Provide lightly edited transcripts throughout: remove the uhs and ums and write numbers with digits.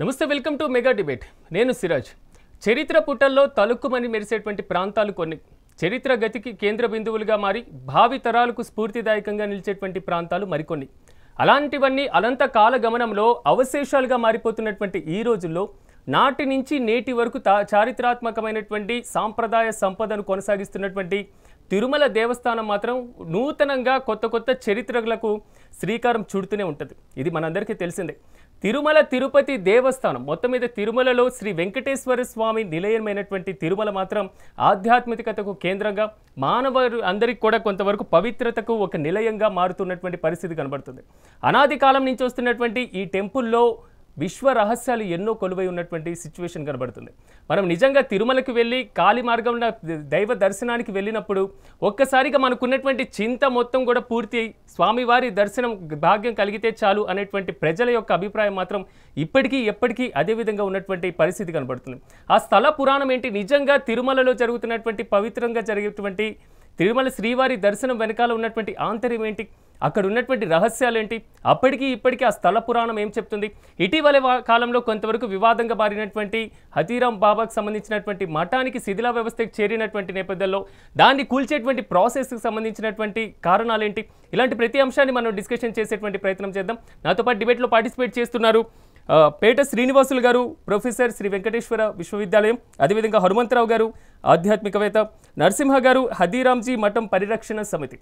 నమస్తే, welcome to mega debate. నేను సిరాజ్. చరిత్ర పుటల్లో తలుక్కుమని మెరిసేటువంటి ప్రాంతాలు కొన్ని, చరిత్ర గతికి కేంద్ర బిందువులుగా మారి భావి తరాలకు స్ఫూర్తిదాయకంగా నిలిచేటువంటి ప్రాంతాలు మరికొన్ని. అలాంటివన్నీ అనంత కాల గమనంలో అవశేషాలుగా మారిపోతున్నటువంటి ఈ రోజుల్లో నాటి నుంచి నేటి వరకు చారిత్రాత్మకమైనటువంటి సాంప్రదాయ సంపదను కొనసాగిస్తున్నటువంటి తిరుమల దేవస్థానం మాత్రం నూతనంగా కొత్త కొత్త చరిత్రలకు శ్రీకారం చుడుతూనే ఉంటుంది. ఇది మనందరికీ తెలిసిందే. తిరుమల తిరుపతి దేవస్థానం మొత్తం మీద తిరుమలలో శ్రీ వెంకటేశ్వర స్వామి నిలయమైనటువంటి తిరుమల మాత్రం ఆధ్యాత్మికతకు కేంద్రంగా మానవారు అందరికీ కూడా కొంతవరకు పవిత్రతకు ఒక నిలయంగా మారుతున్నటువంటి పరిస్థితి కనబడుతుంది. అనాది కాలం నుంచి వస్తున్నటువంటి ఈ టెంపుల్లో విశ్వ రహస్యాలు ఎన్నో కొలువై ఉన్నటువంటి సిచ్యువేషన్ కనబడుతుంది. మనం నిజంగా తిరుమలకు వెళ్ళి కాలి మార్గంలో దైవ దర్శనానికి వెళ్ళినప్పుడు ఒక్కసారిగా మనకున్నటువంటి చింత మొత్తం కూడా పూర్తి స్వామివారి దర్శనం భాగ్యం కలిగితే చాలు అనేటువంటి ప్రజల యొక్క అభిప్రాయం మాత్రం ఇప్పటికీ ఎప్పటికీ అదే విధంగా ఉన్నటువంటి పరిస్థితి కనబడుతుంది. ఆ స్థల పురాణం ఏంటి, నిజంగా తిరుమలలో జరుగుతున్నటువంటి పవిత్రంగా జరిగేటువంటి తిరుమల శ్రీవారి దర్శనం వెనకాల ఉన్నటువంటి ఆంతర్యం ఏంటి, అక్కడ ఉన్నటువంటి రహస్యాలు ఏంటి, అప్పటికీ ఇప్పటికీ ఆ స్థల పురాణం ఏం చెప్తుంది. ఇటీవల కాలంలో కొంతవరకు వివాదంగా మారినటువంటి హతీరాం బాబాకు సంబంధించినటువంటి మఠానికి శిథిలా వ్యవస్థకు చేరినటువంటి నేపథ్యంలో దాన్ని కూల్చేటువంటి ప్రాసెస్కి సంబంధించినటువంటి కారణాలు ఏంటి, ఇలాంటి ప్రతి అంశాన్ని మనం డిస్కషన్ చేసేటువంటి ప్రయత్నం చేద్దాం. నాతో పాటు డిబేట్లో పార్టిసిపేట్ చేస్తున్నారు పేట శ్రీనివాసులు గారు, ప్రొఫెసర్ శ్రీ వెంకటేశ్వర విశ్వవిద్యాలయం, అదేవిధంగా హనుమంతరావు గారు ఆధ్యాత్మికవేత్త, నరసింహ గారు హదీరాంజీ మఠం పరిరక్షణ సమితి.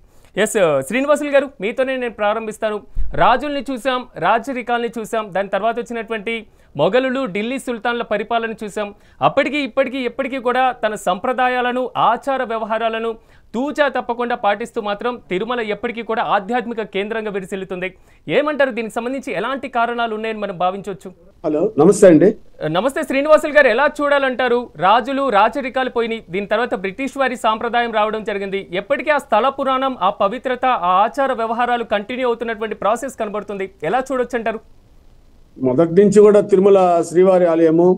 ఎస్ శ్రీనివాసులు గారు, మీతోనే నేను ప్రారంభిస్తాను. రాజుల్ని చూసాం, రాజరికాల్ని చూసాం, దాని తర్వాత వచ్చినటువంటి మొఘలులు ఢిల్లీ సుల్తాన్ల పరిపాలన చూసాం. అప్పటికీ ఇప్పటికీ ఎప్పటికీ కూడా తన సంప్రదాయాలను ఆచార వ్యవహారాలను తూచా తప్పకుండా పాటిస్తూ మాత్రం తిరుమల ఎప్పటికీ కూడా ఆధ్యాత్మిక కేంద్రంగా విరిసిల్లుతుంది. ఏమంటారు, దీనికి సంబంధించి ఎలాంటి కారణాలు ఉన్నాయని మనం భావించవచ్చు? హలో, నమస్తే అండి. నమస్తే శ్రీనివాసులు గారు, ఎలా చూడాలంటారు? రాజులు రాచరికాలు పోయినాయి, దీని తర్వాత బ్రిటిష్ వారి సాంప్రదాయం రావడం జరిగింది. ఎప్పటికీ ఆ స్థల పురాణం, ఆ పవిత్రత, ఆ ఆచార వ్యవహారాలు కంటిన్యూ అవుతున్నటువంటి ప్రాసెస్ కనబడుతుంది. ఎలా చూడొచ్చు అంటారు? మొదటి నుంచి కూడా తిరుమల శ్రీవారి ఆలయము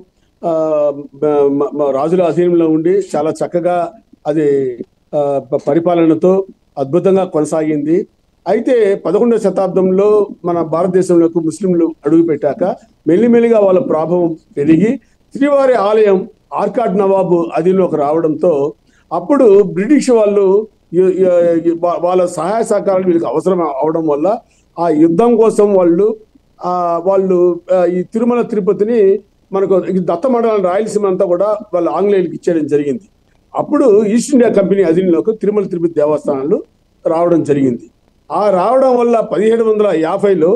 రాజుల అధీనంలో ఉండి చాలా చక్కగా అది పరిపాలనతో అద్భుతంగా కొనసాగింది. అయితే 11వ శతాబ్దంలో మన భారతదేశంలోకి ముస్లింలు అడుగుపెట్టాక మెల్లిమెల్లిగా వాళ్ళ ప్రభావం పెరిగి శ్రీవారి ఆలయం ఆర్కాడ్ నవాబు అధీనంలోకి రావడంతో అప్పుడు బ్రిటిష్ వాళ్ళు వాళ్ళ సహాయ సహకారాలు వీళ్ళకి అవసరం అవడం వల్ల ఆ యుద్ధం కోసం వాళ్ళు ఈ తిరుమల తిరుపతిని మనకు దత్తమండలం రాయలసీమ అంతా కూడా వాళ్ళు ఆంగ్లేయులకు ఇచ్చేయడం జరిగింది. అప్పుడు ఈస్ట్ ఇండియా కంపెనీ అధీనంలోకి తిరుమల తిరుపతి దేవస్థానాలు రావడం జరిగింది. ఆ రావడం వల్ల 1750లో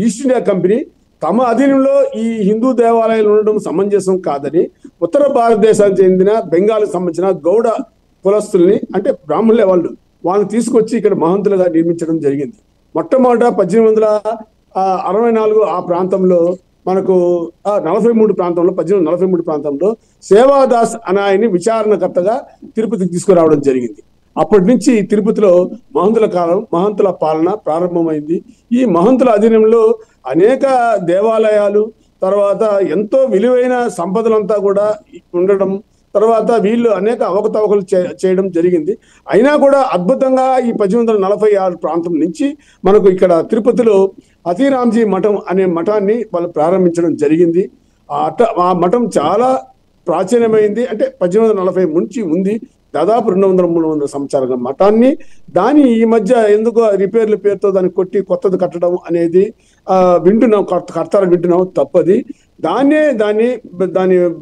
ఈస్ట్ ఇండియా కంపెనీ తమ అధీనంలో ఈ హిందూ దేవాలయాలు ఉండడం సమంజసం కాదని ఉత్తర భారతదేశానికి చెందిన బెంగాల్కి సంబంధించిన గౌడ కులస్తుల్ని, అంటే బ్రాహ్మణులే వాళ్ళని తీసుకొచ్చి ఇక్కడ మహంతులుగా నిర్మించడం జరిగింది. మొట్టమొదట 1864 ఆ ప్రాంతంలో మనకు 1843 ప్రాంతంలో సేవాదాస్ అనే ఆయన్ని విచారణకర్తగా తిరుపతికి తీసుకురావడం జరిగింది. అప్పటి నుంచి తిరుపతిలో మహంతుల పాలన ప్రారంభమైంది. ఈ మహంతుల అధీనంలో అనేక దేవాలయాలు, తర్వాత ఎంతో విలువైన సంపదలంతా కూడా ఉండడం, తర్వాత వీళ్ళు అనేక అవకతవకలు చేయడం జరిగింది. అయినా కూడా అద్భుతంగా ఈ 1846 ప్రాంతం నుంచి మనకు ఇక్కడ తిరుపతిలో హతీరాంజీ మఠం అనే మఠాన్ని వాళ్ళు ప్రారంభించడం జరిగింది. ఆ మఠం చాలా ప్రాచీనమైంది, అంటే 1840 నుంచి ఉంది. దాదాపు 200-300 సంవత్సరాల మఠాన్ని దాన్ని ఈ మధ్య ఎందుకో రిపేర్ల పేరుతో దాన్ని కొట్టి కొత్తది కట్టడం అనేది కర్తాలు వింటున్నాం, తప్పది. దాన్ని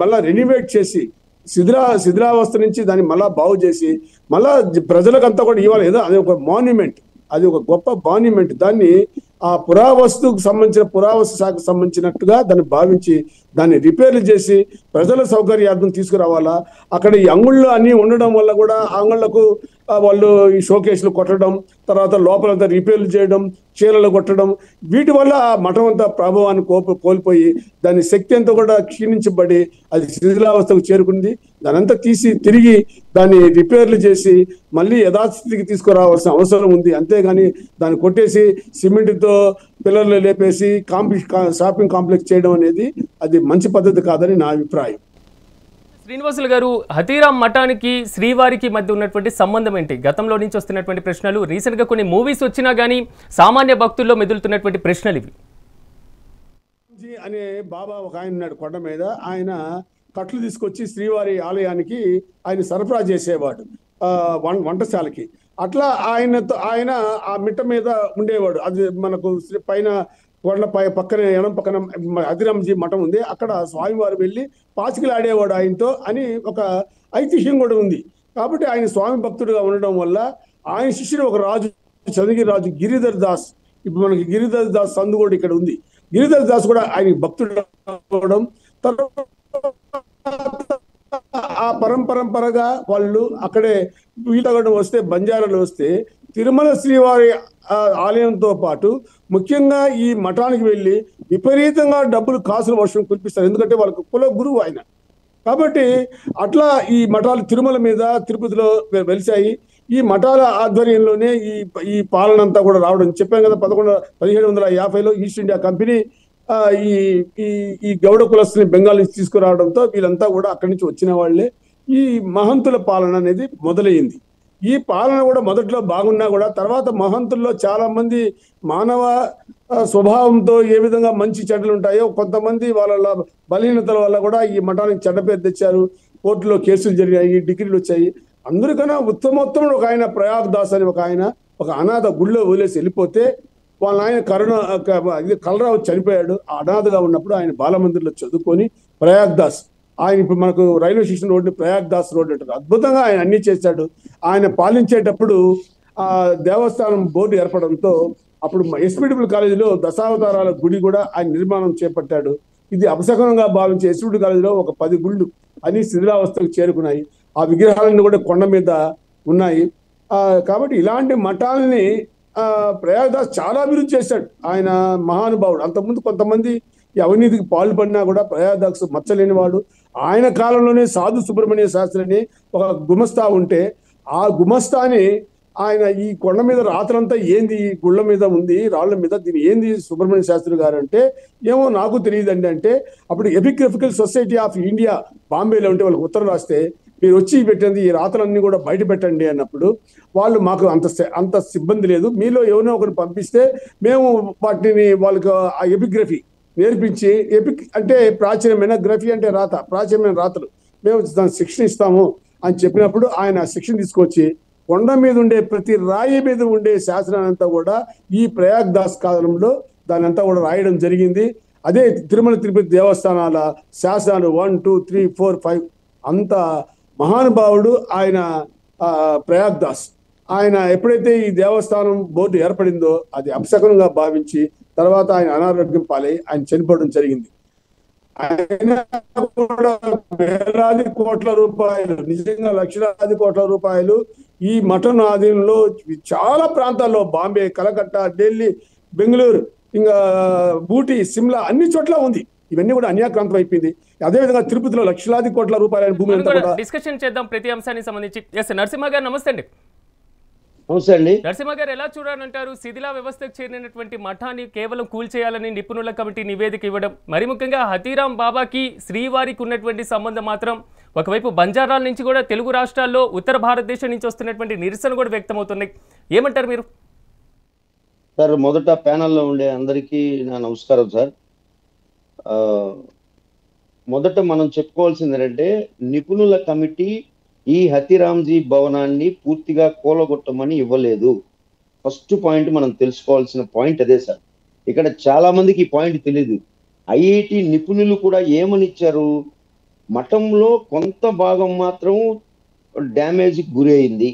మళ్ళా రెనోవేట్ చేసి శిథిలావస్థ నుంచి దాన్ని మళ్ళా బాగు చేసి మళ్ళా ప్రజలకంతా కూడా ఇవాళ ఏదో అది ఒక మాన్యుమెంట్, అది ఒక గొప్ప మాన్యుమెంట్. దాన్ని ఆ పురావస్తుకు శాఖకు సంబంధించినట్టుగా దాన్ని భావించి దాన్ని రిపేర్లు చేసి ప్రజల సౌకర్యార్థం తీసుకురావాలా. అక్కడ ఈ అంగుళ్ళు అన్నీ ఉండడం వల్ల కూడా అంగుళ్లకు వాళ్ళు ఈ షోకేసులు కొట్టడం, తర్వాత లోపలంతా రిపేర్లు చేయడం, చీరలు కొట్టడం, వీటి వల్ల ఆ మఠం అంతా ప్రభావాన్ని కోల్పోయి దాని శక్తి అంతా కూడా క్షీణించబడి అది శిథిలావస్థకు చేరుకుంది. దానంతా తీసి తిరిగి దాన్ని రిపేర్లు చేసి మళ్ళీ యథాస్థితికి తీసుకురావాల్సిన అవసరం ఉంది. అంతేగాని దాన్ని కొట్టేసి సిమెంట్తో పిల్లర్లు లేపేసి షాపింగ్ కాంప్లెక్స్ చేయడం అనేది అది మంచి పద్ధతి కాదని నా అభిప్రాయం. శ్రీనివాసులు గారు, హతీరాం మఠానికి శ్రీవారికి మధ్య ఉన్నటువంటి సంబంధం ఏంటి? గతంలో నుంచి వస్తున్నటువంటి ప్రశ్నలు, రీసెంట్గా కొన్ని మూవీస్ వచ్చినా కానీ సామాన్య భక్తుల్లో మెదులుతున్నటువంటి ప్రశ్నలు ఇవి. హతిరామ్జీ అనే బాబా ఒక ఆయన ఉన్నాడు కొండ మీద. ఆయన కట్లు తీసుకొచ్చి శ్రీవారి ఆలయానికి ఆయన సరఫరా చేసేవాడు, వంటశాలకి. అట్లా ఆయన ఆ మిట్ట మీద ఉండేవాడు. అది మనకు పైన కొండ పక్కనే ఎడం పక్కన హతిరామ్జీ మఠం ఉంది. అక్కడ స్వామివారు వెళ్ళి పాచికలు ఆడేవాడు ఆయనతో అని ఒక ఐతిహ్యం కూడా ఉంది. కాబట్టి ఆయన స్వామి భక్తుడిగా ఉండడం వల్ల ఆయన శిష్యుడు ఒక రాజు, చంద్రగిరి రాజు గిరిధర్ దాస్. ఇప్పుడు మనకి గిరిధర్ దాస్ సందు కూడా ఇక్కడ ఉంది. గిరిధర్ దాస్ కూడా ఆయన భక్తుడు అవడం, తర్వాత ఆ పరంపరగా వాళ్ళు అక్కడే వీళ్ళగడం వస్తే, బంజారాలు వస్తే తిరుమల శ్రీవారి ఆలయంతో పాటు ముఖ్యంగా ఈ మఠానికి వెళ్ళి విపరీతంగా డబ్బులు కాసుల వర్షం కురిపిస్తారు. ఎందుకంటే వాళ్ళకు కుల గురువు ఆయన. కాబట్టి అట్లా ఈ మఠాలు తిరుమల మీద తిరుపతిలో వెలిశాయి. ఈ మఠాల ఆధ్వర్యంలోనే ఈ పాలన అంతా కూడా రావడం చెప్పాను కదా. 1750లో ఈస్ట్ ఇండియా కంపెనీ ఈ గౌడ కులస్తుని బెంగాల్ నుంచి తీసుకురావడంతో వీళ్ళంతా కూడా అక్కడి నుంచి వచ్చిన వాళ్ళే. ఈ మహంతుల పాలన అనేది మొదలైంది. ఈ పాలన కూడా మొదట్లో బాగున్నా కూడా తర్వాత మహంతుల్లో చాలా మంది మానవ స్వభావంతో ఏ విధంగా మంచి చెడ్డలు ఉంటాయో, కొంతమంది వాళ్ళ బలహీనతల వల్ల కూడా ఈ మఠానికి చెడ్డ పేరు తెచ్చారు. కోర్టులో కేసులు జరిగాయి, డిగ్రీలు వచ్చాయి. అందరికన్నా ఉత్తమోత్తముడు ఒక ఆయన ప్రయాగ్ దాస్ అని ఒక ఆయన, ఒక అనాథ గుళ్ళో వదిలేసి వెళ్ళిపోతే వాళ్ళ ఆయన కలరావు చనిపోయాడు. అనాథగా ఉన్నప్పుడు ఆయన బాలమందిర్లో చదువుకొని ప్రయాగ్ దాస్, ఆయన ఇప్పుడు మనకు railway station road Prayag Das road అంటారు. అద్భుతంగా ఆయన అన్ని చేశాడు. ఆయన పాలించేటప్పుడు ఆ దేవస్థానం బోర్డు ఏర్పడంతో అప్పుడు ఎస్పీడబ్ల్యూ కాలేజీలో దశావతారాల గుడి కూడా ఆయన నిర్మాణం చేపట్టాడు. ఇది అపశకనంగా భావించే ఎస్పీడబ్ల్యూ కాలేజీలో ఒక 10 గుళ్ళు అన్ని శిథిలావస్థకు చేరుకున్నాయి. ఆ విగ్రహాలన్నీ కూడా కొండ మీద ఉన్నాయి. కాబట్టి ఇలాంటి మఠాలని ప్రయాగ్ దాస్ చాలా అభివృద్ధి చేశాడు. ఆయన మహానుభావుడు. అంతకుముందు కొంతమంది ఈ అవినీతికి పాల్పడినా కూడా ప్రయాగ్ దాస్ మచ్చలేని వాడు. ఆయన కాలంలోనే సాధు సుబ్రహ్మణ్య శాస్త్రి అని ఒక గుమస్తా ఉంటే ఆ గుమస్తాని ఆయన ఈ కొండ మీద రాత్రంతా ఏంది ఈ గుళ్ళ మీద ఉంది, రాళ్ల మీద, దీని ఏంది సుబ్రహ్మణ్య శాస్త్రి గారు అంటే, ఏమో నాకు తెలియదండి అంటే, అప్పుడు ఎపిగ్రఫికల్ సొసైటీ ఆఫ్ ఇండియా బాంబేలో ఉంటే వాళ్ళకి ఉత్తరం రాస్తే, మీరు వచ్చి పెట్టండి ఈ రాతలన్నీ కూడా బయట పెట్టండి అన్నప్పుడు వాళ్ళు మాకు అంత సిబ్బంది లేదు, మీలో ఎవరినో ఒకరిని పంపిస్తే మేము వాటిని వాళ్ళకి ఆ ఎపిగ్రఫీ నేర్పించి, అంటే ప్రాచీనమైన గ్రఫీ అంటే రాత, ప్రాచీనమైన రాతలు మేము దాని శిక్షణ ఇస్తాము అని చెప్పినప్పుడు ఆయన శిక్షణ తీసుకొచ్చి కొండ మీద ఉండే ప్రతి రాయి మీద ఉండే శాసనాన్ని అంతా కూడా ఈ ప్రయాగ్ దాస్ కాలంలో దాని అంతా కూడా రాయడం జరిగింది. అదే తిరుమల తిరుపతి దేవస్థానాల శాసనాలు 1, 2, 3, 4, 5 అంత మహానుభావుడు ఆయన ప్రయాగ్ దాస్. ఆయన ఎప్పుడైతే ఈ దేవస్థానం బోర్డు ఏర్పడిందో అది అపశకనంగా భావించి తర్వాత ఆయన అనారోగ్యం పాలై ఆయన చనిపోవడం జరిగింది. ఆయన కూడా వేలాది కోట్ల రూపాయలు, నిజంగా లక్షలాది కోట్ల రూపాయలు ఈ మఠం ఆధీనంలో చాలా ప్రాంతాల్లో, బాంబే, కలకత్తా, ఢిల్లీ, బెంగళూరు, ఇంకా బూటీ, సిమ్లా అన్ని చోట్ల ఉంది. ఇవన్నీ కూడా అన్యాక్రాంతం అయిపోయింది. అదేవిధంగా తిరుపతిలో లక్షలాది కోట్ల రూపాయల భూమి అంతా కూడా డిస్కషన్ చేద్దాం ప్రతి అంశానికి సంబంధించి. నరసింహ గారు నమస్తే అండి. నమస్తే అండి. నరసింహ గారు ఎలా చూడాలంటారు? శిథిలా వ్యవస్థకు చేరినటువంటి మఠాన్ని కేవలం కూల్చేయాలని నిపుణుల కమిటీ నివేదిక ఇవ్వడం, మరి ముఖ్యంగా హతీరాం బాబాకి శ్రీవారికి ఉన్నటువంటి సంబంధం మాత్రం ఒకవైపు బంజారాల నుంచి కూడా తెలుగు రాష్ట్రాల్లో ఉత్తర భారతదేశం నుంచి వస్తున్నటువంటి నిరసన కూడా వ్యక్తమవుతున్నాయి. ఏమంటారు మీరు? సార్, మొదట ప్యానల్లో ఉండే అందరికీ నా నమస్కారం సార్. మొదట మనం చెప్పుకోవాల్సింది ఏంటంటే, నిపుణుల కమిటీ ఈ హతీరాంజీ భవనాన్ని పూర్తిగా కూలగొట్టమని ఇవ్వలేదు. ఫస్ట్ పాయింట్ మనం తెలుసుకోవాల్సిన పాయింట్ అదే సార్. ఇక్కడ చాలా మందికి ఈ పాయింట్ తెలియదు. ఐఐటి నిపుణులు కూడా ఏమని ఇచ్చారు, మఠంలో కొంత భాగం మాత్రం డ్యామేజ్కి గురి అయింది,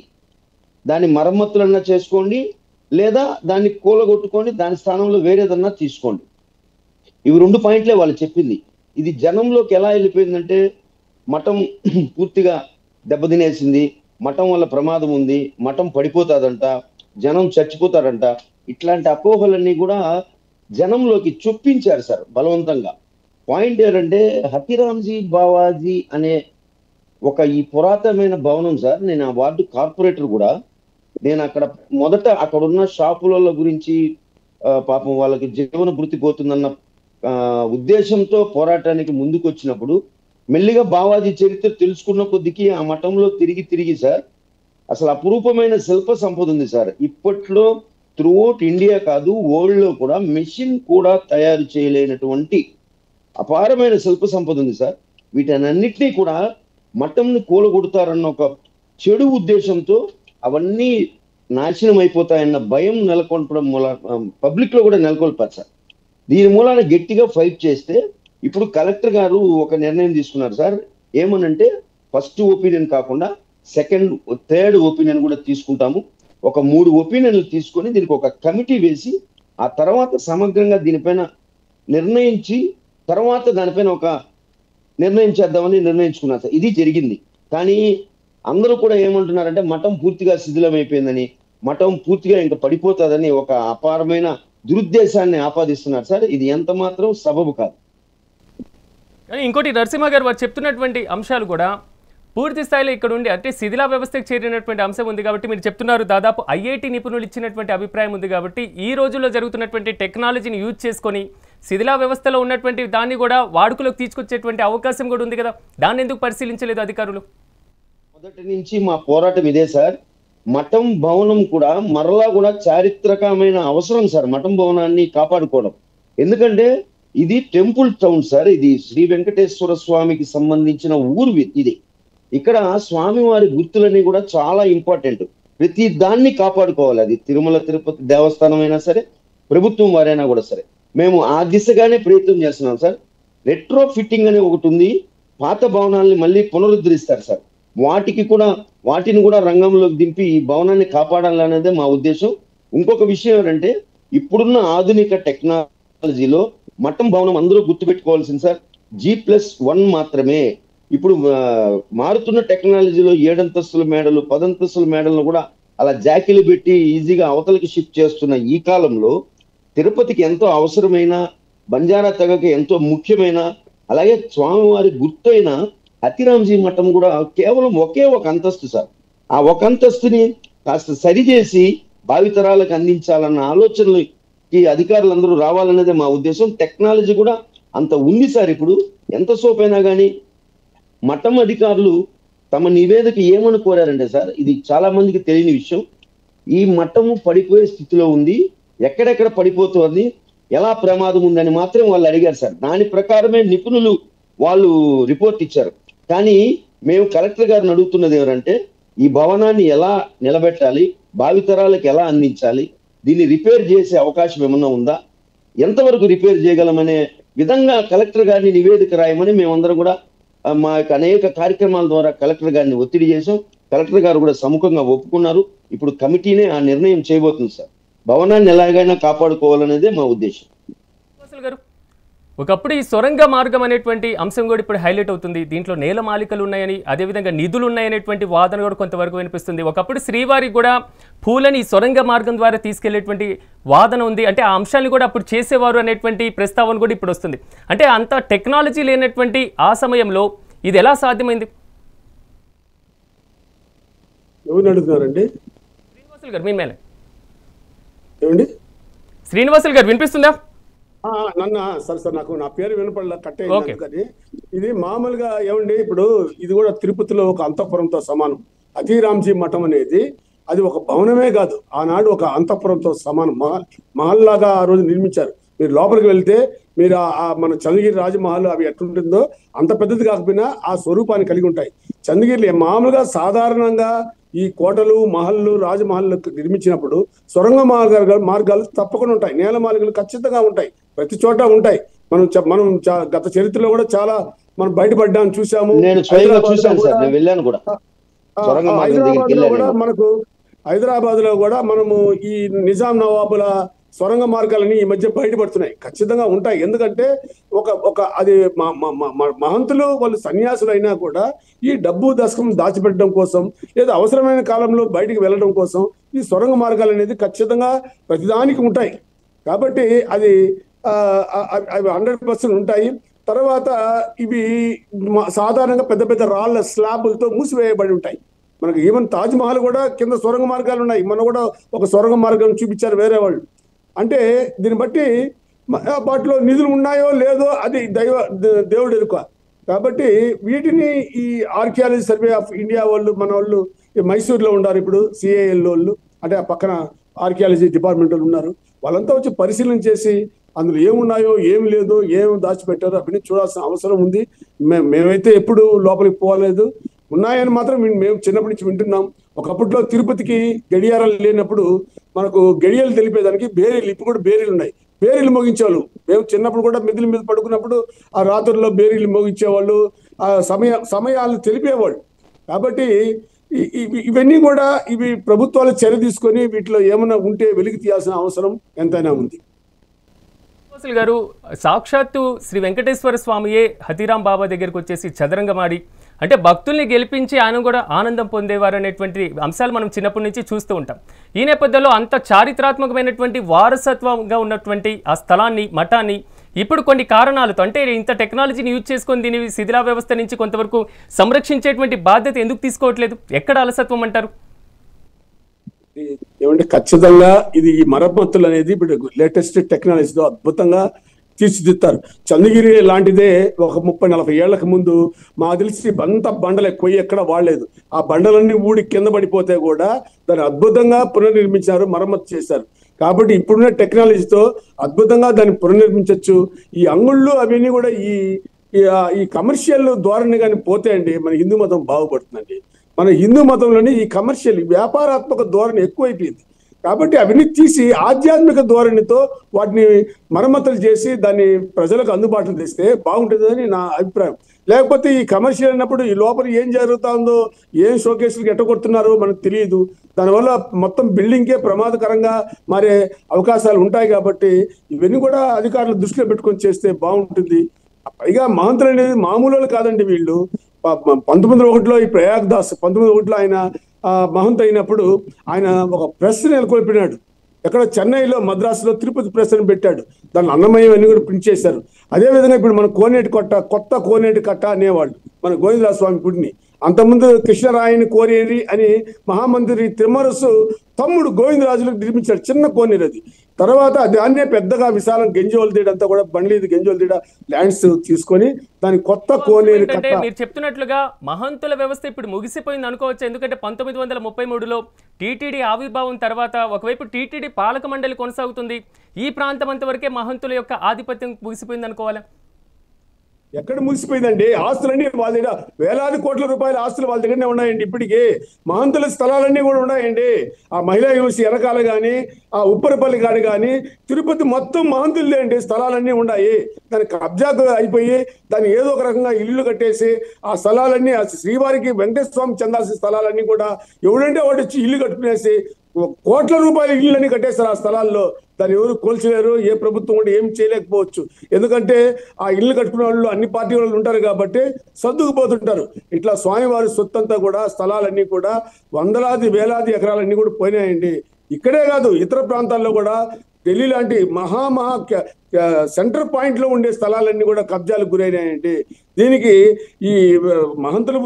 దాని మరమ్మతులన్నా చేసుకోండి, లేదా దాన్ని కూలగొట్టుకొని దాని స్థానంలో వేరేదన్నా తీసుకోండి. ఇవి 2 పాయింట్లే వాళ్ళు చెప్పింది. ఇది జనంలోకి ఎలా వెళ్ళిపోయిందంటే, మఠం పూర్తిగా దెబ్బతినేసింది, మఠం వల్ల ప్రమాదం ఉంది, మఠం పడిపోతాదంట, జనం చచ్చిపోతారంట, ఇట్లాంటి అపోహలన్నీ కూడా జనంలోకి చొప్పించారు సార్ బలవంతంగా. పాయింట్ ఏంటంటే, హతీరాంజీ బావాజీ అనే ఈ పురాతనమైన భవనం సార్. నేను ఆ వార్డు కార్పొరేటర్ కూడా. నేను మొదట అక్కడ ఉన్న షాపుల గురించి పాపం వాళ్ళకి జీవన భృతి పోతుందన్న ఉద్దేశంతో పోరాటానికి ముందుకు వచ్చినప్పుడు మెల్లిగా బావాజీ చరిత్ర తెలుసుకున్న కొద్దికి ఆ మఠంలో తిరిగి సార్ అసలు అపురూపమైన శిల్ప సంపద ఉంది సార్. ఇప్పట్లో త్రూఅవుట్ ఇండియా కాదు, వరల్డ్ లో కూడా మెషిన్ కూడా తయారు చేయలేనటువంటి అపారమైన శిల్ప సంపద ఉంది సార్. వీటన్నిటినీ కూడా మఠంని కూలగొడతారన్న ఒక చెడు ఉద్దేశంతో అవన్నీ నాశనం అయిపోతాయన్న భయం నెలకొల్పడం పబ్లిక్ లో కూడా నెలకొల్పారు సార్. దీని మూలాన గట్టిగా ఫైట్ చేస్తే ఇప్పుడు కలెక్టర్ గారు ఒక నిర్ణయం తీసుకున్నారు సార్. ఏమనంటే ఫస్ట్ ఒపీనియన్ కాకుండా సెకండ్, థర్డ్ ఒపీనియన్ కూడా తీసుకుంటాము. ఒక 3 ఒపీనియన్లు తీసుకొని దీనికి ఒక కమిటీ వేసి ఆ తర్వాత సమగ్రంగా దీనిపైన నిర్ణయించి తర్వాత దానిపైన ఒక నిర్ణయం చేద్దామని నిర్ణయించుకున్నారు సార్. ఇది జరిగింది. కానీ అందరూ కూడా ఏమంటున్నారంటే మఠం పూర్తిగా శిథిలమైపోయిందని, మఠం పూర్తిగా ఇంకా పడిపోతుందని ఒక అపారమైన దురుద్దేశాన్ని ఆపాదిస్తున్నారు సార్. ఇది ఎంత మాత్రం సబబు కాదు. కానీ ఇంకోటి నరసింహ గారు వారు చెప్తున్నటువంటి అంశాలు కూడా పూర్తి స్థాయిలో ఇక్కడ ఉండి అంటే శిథిలా వ్యవస్థకు చేరినటువంటి అంశం ఉంది కాబట్టి మీరు చెప్తున్నారు దాదాపు ఐఐటి నిపుణులు ఇచ్చినటువంటి అభిప్రాయం ఉంది కాబట్టి ఈ రోజుల్లో జరుగుతున్నటువంటి టెక్నాలజీని యూజ్ చేసుకొని శిథిలా వ్యవస్థలో ఉన్నటువంటి దాన్ని కూడా వాడుకలోకి తీసుకొచ్చేటువంటి అవకాశం కూడా ఉంది కదా, దాన్ని ఎందుకు పరిశీలించలేదు అధికారులు? మొదటి నుంచి మా పోరాటం ఇదే సార్. మఠం భవనం కూడా మరలా కూడా చారిత్రకమైన అవసరం సార్ మఠం భవనాన్ని కాపాడుకోవడం. ఎందుకంటే ఇది టెంపుల్ టౌన్ సార్. ఇది శ్రీ వెంకటేశ్వర స్వామికి సంబంధించిన ఊరు ఇది. ఇక్కడ స్వామివారి గుర్తులన్నీ కూడా చాలా ఇంపార్టెంట్. ప్రతి దాన్ని కాపాడుకోవాలి. అది తిరుమల తిరుపతి దేవస్థానం అయినా సరే, ప్రభుత్వం వారైనా కూడా సరే. మేము ఆ దిశగానే ప్రయత్నం చేస్తున్నాం సార్. రెట్రో ఫిట్టింగ్ అనే ఒకటి ఉంది. పాత భవనాల్ని మళ్ళీ పునరుద్ధరిస్తారు సార్. వాటిని కూడా రంగంలోకి దింపి ఈ భవనాన్ని కాపాడాలనేదే మా ఉద్దేశం. ఇంకొక విషయం ఏంటంటే ఇప్పుడున్న ఆధునిక టెక్నాలజీలో మఠం భవనం అందరూ గుర్తుపెట్టుకోవాల్సింది సార్ G+1 మాత్రమే. ఇప్పుడు మారుతున్న టెక్నాలజీలో 7 అంతస్తుల మేడలు 10 అంతస్తుల మేడలను కూడా అలా జాకీలు పెట్టి ఈజీగా అవతలకి షిఫ్ట్ చేస్తున్న ఈ కాలంలో తిరుపతికి ఎంతో అవసరమైన, బంజారా తెగకి ఎంతో ముఖ్యమైన, అలాగే స్వామివారి గుర్తైన హతిరాంజీ మఠం కూడా కేవలం ఒకే ఒక అంతస్తు సార్. ఆ ఒక అంతస్తుని కాస్త సరిచేసి భావితరాలకు అందించాలన్న ఆలోచనలకి అధికారులందరూ రావాలనేదే మా ఉద్దేశం. టెక్నాలజీ కూడా అంత ఉంది సార్. ఇప్పుడు ఎంత సోపైనా కానీ మఠం అధికారులు తమ నివేదిక ఏమని కోరారంటే సార్, ఇది చాలా మందికి తెలియని విషయం. ఈ మఠము పడిపోయే స్థితిలో ఉంది, ఎక్కడెక్కడ పడిపోతుంది, ఎలా ప్రమాదం ఉందని మాత్రం వాళ్ళు అడిగారు సార్. దాని ప్రకారమే నిపుణులు వాళ్ళు రిపోర్ట్ ఇచ్చారు. కానీ మేము కలెక్టర్ గారిని అడుగుతున్నది ఎవరంటే ఈ భవనాన్ని ఎలా నిలబెట్టాలి, భావితరాలకు ఎలా అందించాలి, దీన్ని రిపేర్ చేసే అవకాశం ఏమన్నా ఉందా, ఎంతవరకు రిపేర్ చేయగలమనే విధంగా కలెక్టర్ గారిని నివేదిక రాయమని మేమందరం కూడా మా యొక్క అనేక కార్యక్రమాల ద్వారా కలెక్టర్ గారిని ఒత్తిడి చేశాం. కలెక్టర్ గారు కూడా సముఖంగా ఒప్పుకున్నారు. ఇప్పుడు కమిటీనే ఆ నిర్ణయం చేయబోతుంది సార్. భవనాన్ని ఎలాగైనా కాపాడుకోవాలనేదే మా ఉద్దేశం. గారు ఒకప్పుడు ఈ సొరంగ మార్గం అనేటువంటి అంశం కూడా ఇప్పుడు హైలైట్ అవుతుంది. దీంట్లో నేల మాలికలు ఉన్నాయని, అదేవిధంగా నిధులు ఉన్నాయనేటువంటి వాదన కూడా కొంతవరకు వినిపిస్తుంది. ఒకప్పుడు శ్రీవారికి కూడా పూలని సొరంగ మార్గం ద్వారా తీసుకెళ్లేటువంటి వాదన ఉంది. అంటే ఆ అంశాన్ని కూడా అప్పుడు చేసేవారు అనేటువంటి ప్రస్తావన కూడా ఇప్పుడు వస్తుంది. అంటే అంత టెక్నాలజీ లేనటువంటి ఆ సమయంలో ఇది ఎలా సాధ్యమైంది? ఎవరు అడుగుతున్నారండి? శ్రీనివాసులు గారు మీ మేలే. ఏమండి శ్రీనివాసులు గారు వినిపిస్తుందా? సార్ నాకు నా పేరు వినపడలే, కట్ అయింది. కానీ ఇది మామూలుగా ఏమండి, ఇప్పుడు ఇది కూడా తిరుపతిలో ఒక అంతఃపురంతో సమానం. హతిరాంజీ మఠం అనేది అది ఒక భవనమే కాదు, ఆనాడు ఒక అంతఃపురంతో సమానం. మహల్ లాగా ఆ రోజు నిర్మించారు. మీరు లోపలికి వెళ్తే మీరు మన చంద్రగిరి రాజమహల్ అవి ఎట్లుంటుందో అంత పెద్దది కాకపోయినా ఆ స్వరూపాన్ని కలిగి ఉంటాయి. చంద్రగిరి మామూలుగా సాధారణంగా ఈ కోటలు, మహల్లు, రాజమహల్లు నిర్మించినప్పుడు సొరంగ మార్గాలు తప్పకుండా ఉంటాయి. నేల మార్గాలు ఖచ్చితంగా ఉంటాయి, ప్రతి చోట ఉంటాయి. మనం గత చరిత్రలో కూడా చాలా మనం బయటపడ్డాం, చూసాము. హైదరాబాద్ లో కూడా మనము ఈ నిజాం నవాబుల సొరంగ మార్గాలని ఈ మధ్య బయటపడుతున్నాయి, ఖచ్చితంగా ఉంటాయి. ఎందుకంటే అది మహంతులు వాళ్ళు సన్యాసులు అయినా కూడా ఈ డబ్బు దశకం దాచిపెట్టడం కోసం లేదా అవసరమైన కాలంలో బయటికి వెళ్ళడం కోసం ఈ సొరంగ మార్గాలు అనేది ఖచ్చితంగా ప్రతిదానికి ఉంటాయి. కాబట్టి అది 100% ఉంటాయి. తర్వాత ఇవి సాధారణంగా పెద్ద పెద్ద రాళ్ళ స్లాబులతో మూసివేయబడి ఉంటాయి. మనకి ఈవెన్ తాజ్ మహల్ కూడా కింద సొరంగ మార్గాలు ఉన్నాయి. మన కూడా ఒక సొరంగ మార్గం చూపించారు వేరే వాళ్ళు. అంటే దీన్ని బట్టి వాటిలో నిధులు ఉన్నాయో లేదో అది దేవుడు ఎరుక. కాబట్టి వీటిని ఈ ఆర్కియాలజీ సర్వే ఆఫ్ ఇండియా వాళ్ళు, మన వాళ్ళు మైసూర్లో ఉన్నారు ఇప్పుడు, సిఐఎల్ వాళ్ళు, అంటే ఆ పక్కన ఆర్కియాలజీ డిపార్ట్మెంట్ వాళ్ళు ఉన్నారు. వాళ్ళంతా వచ్చి పరిశీలన చేసి అందులో ఏమున్నాయో ఏం లేదో ఏం దాచిపెట్టారో అవన్నీ చూడాల్సిన అవసరం ఉంది. మేమైతే ఎప్పుడు లోపలికి పోలేదు, ఉన్నాయని మాత్రం మేము చిన్నప్పటి నుంచి వింటున్నాం. ఒకప్పట్లో తిరుపతికి గడియారాలు లేనప్పుడు మనకు గడియలు తెలిపేదానికి బేరీలు, ఇప్పుడు కూడా బేరీలు ఉన్నాయి, బేరీలు మోగించేవాళ్ళు. మేము చిన్నప్పుడు కూడా మిద్దుల మీద పడుకున్నప్పుడు ఆ రాత్రుల్లో బేరీలు మోగించేవాళ్ళు, ఆ సమయాలను తెలిపేవాళ్ళు. కాబట్టి ఇవన్నీ కూడా ఇవి ప్రభుత్వాలు చర్య తీసుకొని వీటిలో ఏమైనా ఉంటే వెలికి తీయాల్సిన అవసరం ఎంతైనా ఉంది. గారు, సాక్షాత్తు శ్రీ వెంకటేశ్వర స్వామియే హతీరాం బాబా దగ్గరికి వచ్చేసి చదరంగమాడి అంటే భక్తుల్ని గెలిపించి ఆయన కూడా ఆనందం పొందేవారు అనేటువంటి అంశాలు మనం చిన్నప్పటి నుంచి చూస్తూ ఉంటాం. ఈ నేపథ్యంలో అంత చారిత్రాత్మకమైనటువంటి వారసత్వంగా ఉన్నటువంటి ఆ స్థలాన్ని, మఠాన్ని ఇప్పుడు కొన్ని కారణాలతో అంటే ఇంత టెక్నాలజీని యూజ్ చేసుకొని దీని శిథిలా వ్యవస్థ నుంచి కొంతవరకు సంరక్షించేటువంటి బాధ్యత ఎందుకు తీసుకోవట్లేదు? ఎక్కడ అలసత్వం అంటారు? ఏమంటే ఖచ్చితంగా ఇది ఈ మరమ్మతులు అనేది ఇప్పుడు లేటెస్ట్ టెక్నాలజీతో అద్భుతంగా తీర్చిదిద్దారు. చంద్రగిరి లాంటిదే ఒక 30-40 ఏళ్లకు ముందు మాకు తెలిసి అంత బండలు ఎక్కువ ఎక్కడ వాడలేదు. ఆ బండలన్నీ ఊడి కింద పడిపోతే కూడా దాన్ని అద్భుతంగా పునర్నిర్మించారు, మరమ్మతు చేశారు. కాబట్టి ఇప్పుడున్న టెక్నాలజీతో అద్భుతంగా దాన్ని పునర్నిర్మించవచ్చు. ఈ అంగుళ్ళు అవన్నీ కూడా ఈ కమర్షియల్ ధోరణి కానీ పోతే అండి మన హిందూ మతం బాగుపడుతుందండి. మన హిందూ మతంలోని ఈ కమర్షియల్ వ్యాపారాత్మక ధోరణి ఎక్కువైపోయింది. కాబట్టి అవన్నీ తీసి ఆధ్యాత్మిక ధోరణితో వాటిని మరమ్మతులు చేసి దాన్ని ప్రజలకు అందుబాటులో తెస్తే బాగుంటుందని నా అభిప్రాయం. లేకపోతే ఈ కమర్షియల్ అన్నప్పుడు ఈ లోపల ఏం జరుగుతుందో, ఏం షోకేసులకు ఎట్టగొడుతున్నారో మనకు తెలియదు. దానివల్ల మొత్తం బిల్డింగ్కే ప్రమాదకరంగా మారే అవకాశాలు ఉంటాయి. కాబట్టి ఇవన్నీ కూడా అధికారులు దృష్టిలో పెట్టుకొని చేస్తే బాగుంటుంది. పైగా మహంతులు అనేది మామూలు కాదండి. వీళ్ళు 1901లో ఈ ప్రయాగ్ దాస్ 1901లో ఆయన మహంత్ అయినప్పుడు ఆయన ఒక ప్రెస్ నెలకొల్పినాడు. ఎక్కడ చెన్నైలో, మద్రాసులో తిరుపతి ప్రెస్ అని పెట్టాడు. దాన్ని అన్నమయ్య అన్ని కూడా ప్రింట్ చేశారు. అదేవిధంగా ఇప్పుడు మన కోనేటి కట్ట, కొత్త కోనేటి కట్ట అనేవాళ్ళు మన గోవిందరాజ స్వామి గుడిని. అంతకుముందు కృష్ణరాయని కోనేరి అని మహామంత్రి తిమ్మరసు తమ్ముడు గోవిందరాజులకు నిర్మించాడు చిన్న కోనేరు. అది తర్వాత దాన్నే పెద్దగా విశాలం గెంజోలదీడ అంతా కూడా బండ్లీది గెంజోలదీడ ల్యాండ్స్ తీసుకొని దాని కొత్త కోనేరు కట్ట. మీరు చెప్తున్నట్లుగా మహంతుల వ్యవస్థ ఇప్పుడు ముగిసిపోయింది అనుకోవచ్చు. ఎందుకంటే 1933లో టీటీడీ ఆవిర్భావం తర్వాత ఒకవైపు టీటీడీ పాలక మండలి కొనసాగుతుంది, ఈ ప్రాంతం అంతవరకే మహంతుల యొక్క ఆధిపత్యం ముగిసిపోయింది అనుకోవాలా? ఎక్కడ ముగిసిపోయిందండి? ఆస్తులన్నీ వాళ్ళ దగ్గర, వేలాది కోట్ల రూపాయల ఆస్తులు వాళ్ళ దగ్గరనే ఉన్నాయండి. ఇప్పటికే మహంతుల స్థలాలన్నీ కూడా ఉన్నాయండి. ఆ మహిళా యూనివర్సిటీ ఎనకాల కానీ, ఆ ఉప్పరపల్లి కాడి కానీ, తిరుపతి మొత్తం మహంతులే అండి. స్థలాలన్నీ ఉన్నాయి. దాని కబ్జాకు అయిపోయి దాన్ని ఏదో ఒక రకంగా ఇల్లు కట్టేసి ఆ స్థలాలన్నీ శ్రీవారికి వెంకటేశ్వర స్వామి చెందాల్సిన స్థలాలన్నీ కూడా ఎవడంటే వాడు వచ్చి ఇల్లు కట్టుకునేసి కోట్ల రూపాయల ఇళ్ళని కట్టేస్తారు ఆ స్థలాల్లో. దాన్ని ఎవరు కోల్చలేరు, ఏ ప్రభుత్వం కూడా ఏం చేయలేకపోవచ్చు. ఎందుకంటే ఆ ఇల్లు కట్టుకునే వాళ్ళు అన్ని పార్టీ వాళ్ళు ఉంటారు కాబట్టి సర్దుకుపోతుంటారు. ఇట్లా స్వామివారి సొత్తంతా కూడా, స్థలాలన్నీ కూడా వందలాది వేలాది ఎకరాలన్నీ కూడా పోయినాయండి. ఇక్కడే కాదు, ఇతర ప్రాంతాల్లో కూడా ఢిల్లీ లాంటి మహా సెంటర్ పాయింట్ లో ఉండే స్థలాలన్నీ కూడా కబ్జాలకు గురైనాయండి. దీనికి ఈ మహంతులు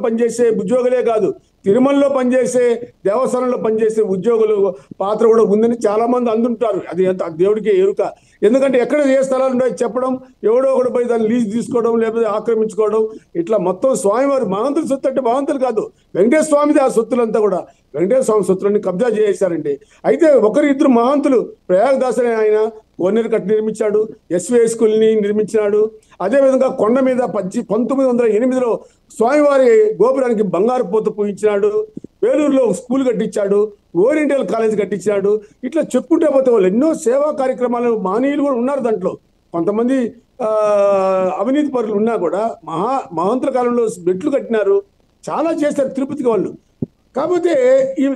పనిచేసే ఉద్యోగులే కాదు, తిరుమలలో పనిచేసే, దేవస్థానంలో పనిచేసే ఉద్యోగులు పాత్ర కూడా ఉందని చాలా మంది అందుంటారు. అది దేవుడికే ఎరుక. ఎందుకంటే ఎక్కడ ఏ స్థలాలు ఉన్నాయో చెప్పడం, ఎవడో ఒకటి పోయి దాన్ని లీజ్ తీసుకోవడం, లేకపోతే ఆక్రమించుకోవడం, ఇట్లా మొత్తం స్వామివారి మహంతుల సొత్తు అంటే మహంతులు కాదు, వెంకటేశ్వర స్వామిది ఆ సొత్తులంతా కూడా. వెంకటేశ్వర స్వామి సొత్తులన్నీ కబ్జా చేశారండి. అయితే ఒకరిద్దరు మహంతులు, ప్రయాగ్ దాస్ అనే ఆయన కోనేరు కట్ట నిర్మించాడు, ఎస్వి స్కూల్ని నిర్మించినాడు. అదేవిధంగా కొండ మీద 1908లో స్వామివారి గోపురానికి బంగారు పూత పూయించినాడు. వేలూరులో స్కూల్ కట్టించాడు, ఓరియంటల్ కాలేజ్ కట్టించాడు. ఇట్లా చెప్పుకుంటే పోతే వాళ్ళు ఎన్నో సేవా కార్యక్రమాలు, మానీయులు కూడా ఉన్నారు దాంట్లో. కొంతమంది అవినీతి పరులు ఉన్నా కూడా మహంతుల కాలంలో మెట్లు కట్టినారు, చాలా చేశారు తిరుపతికి వాళ్ళు. కాకపోతే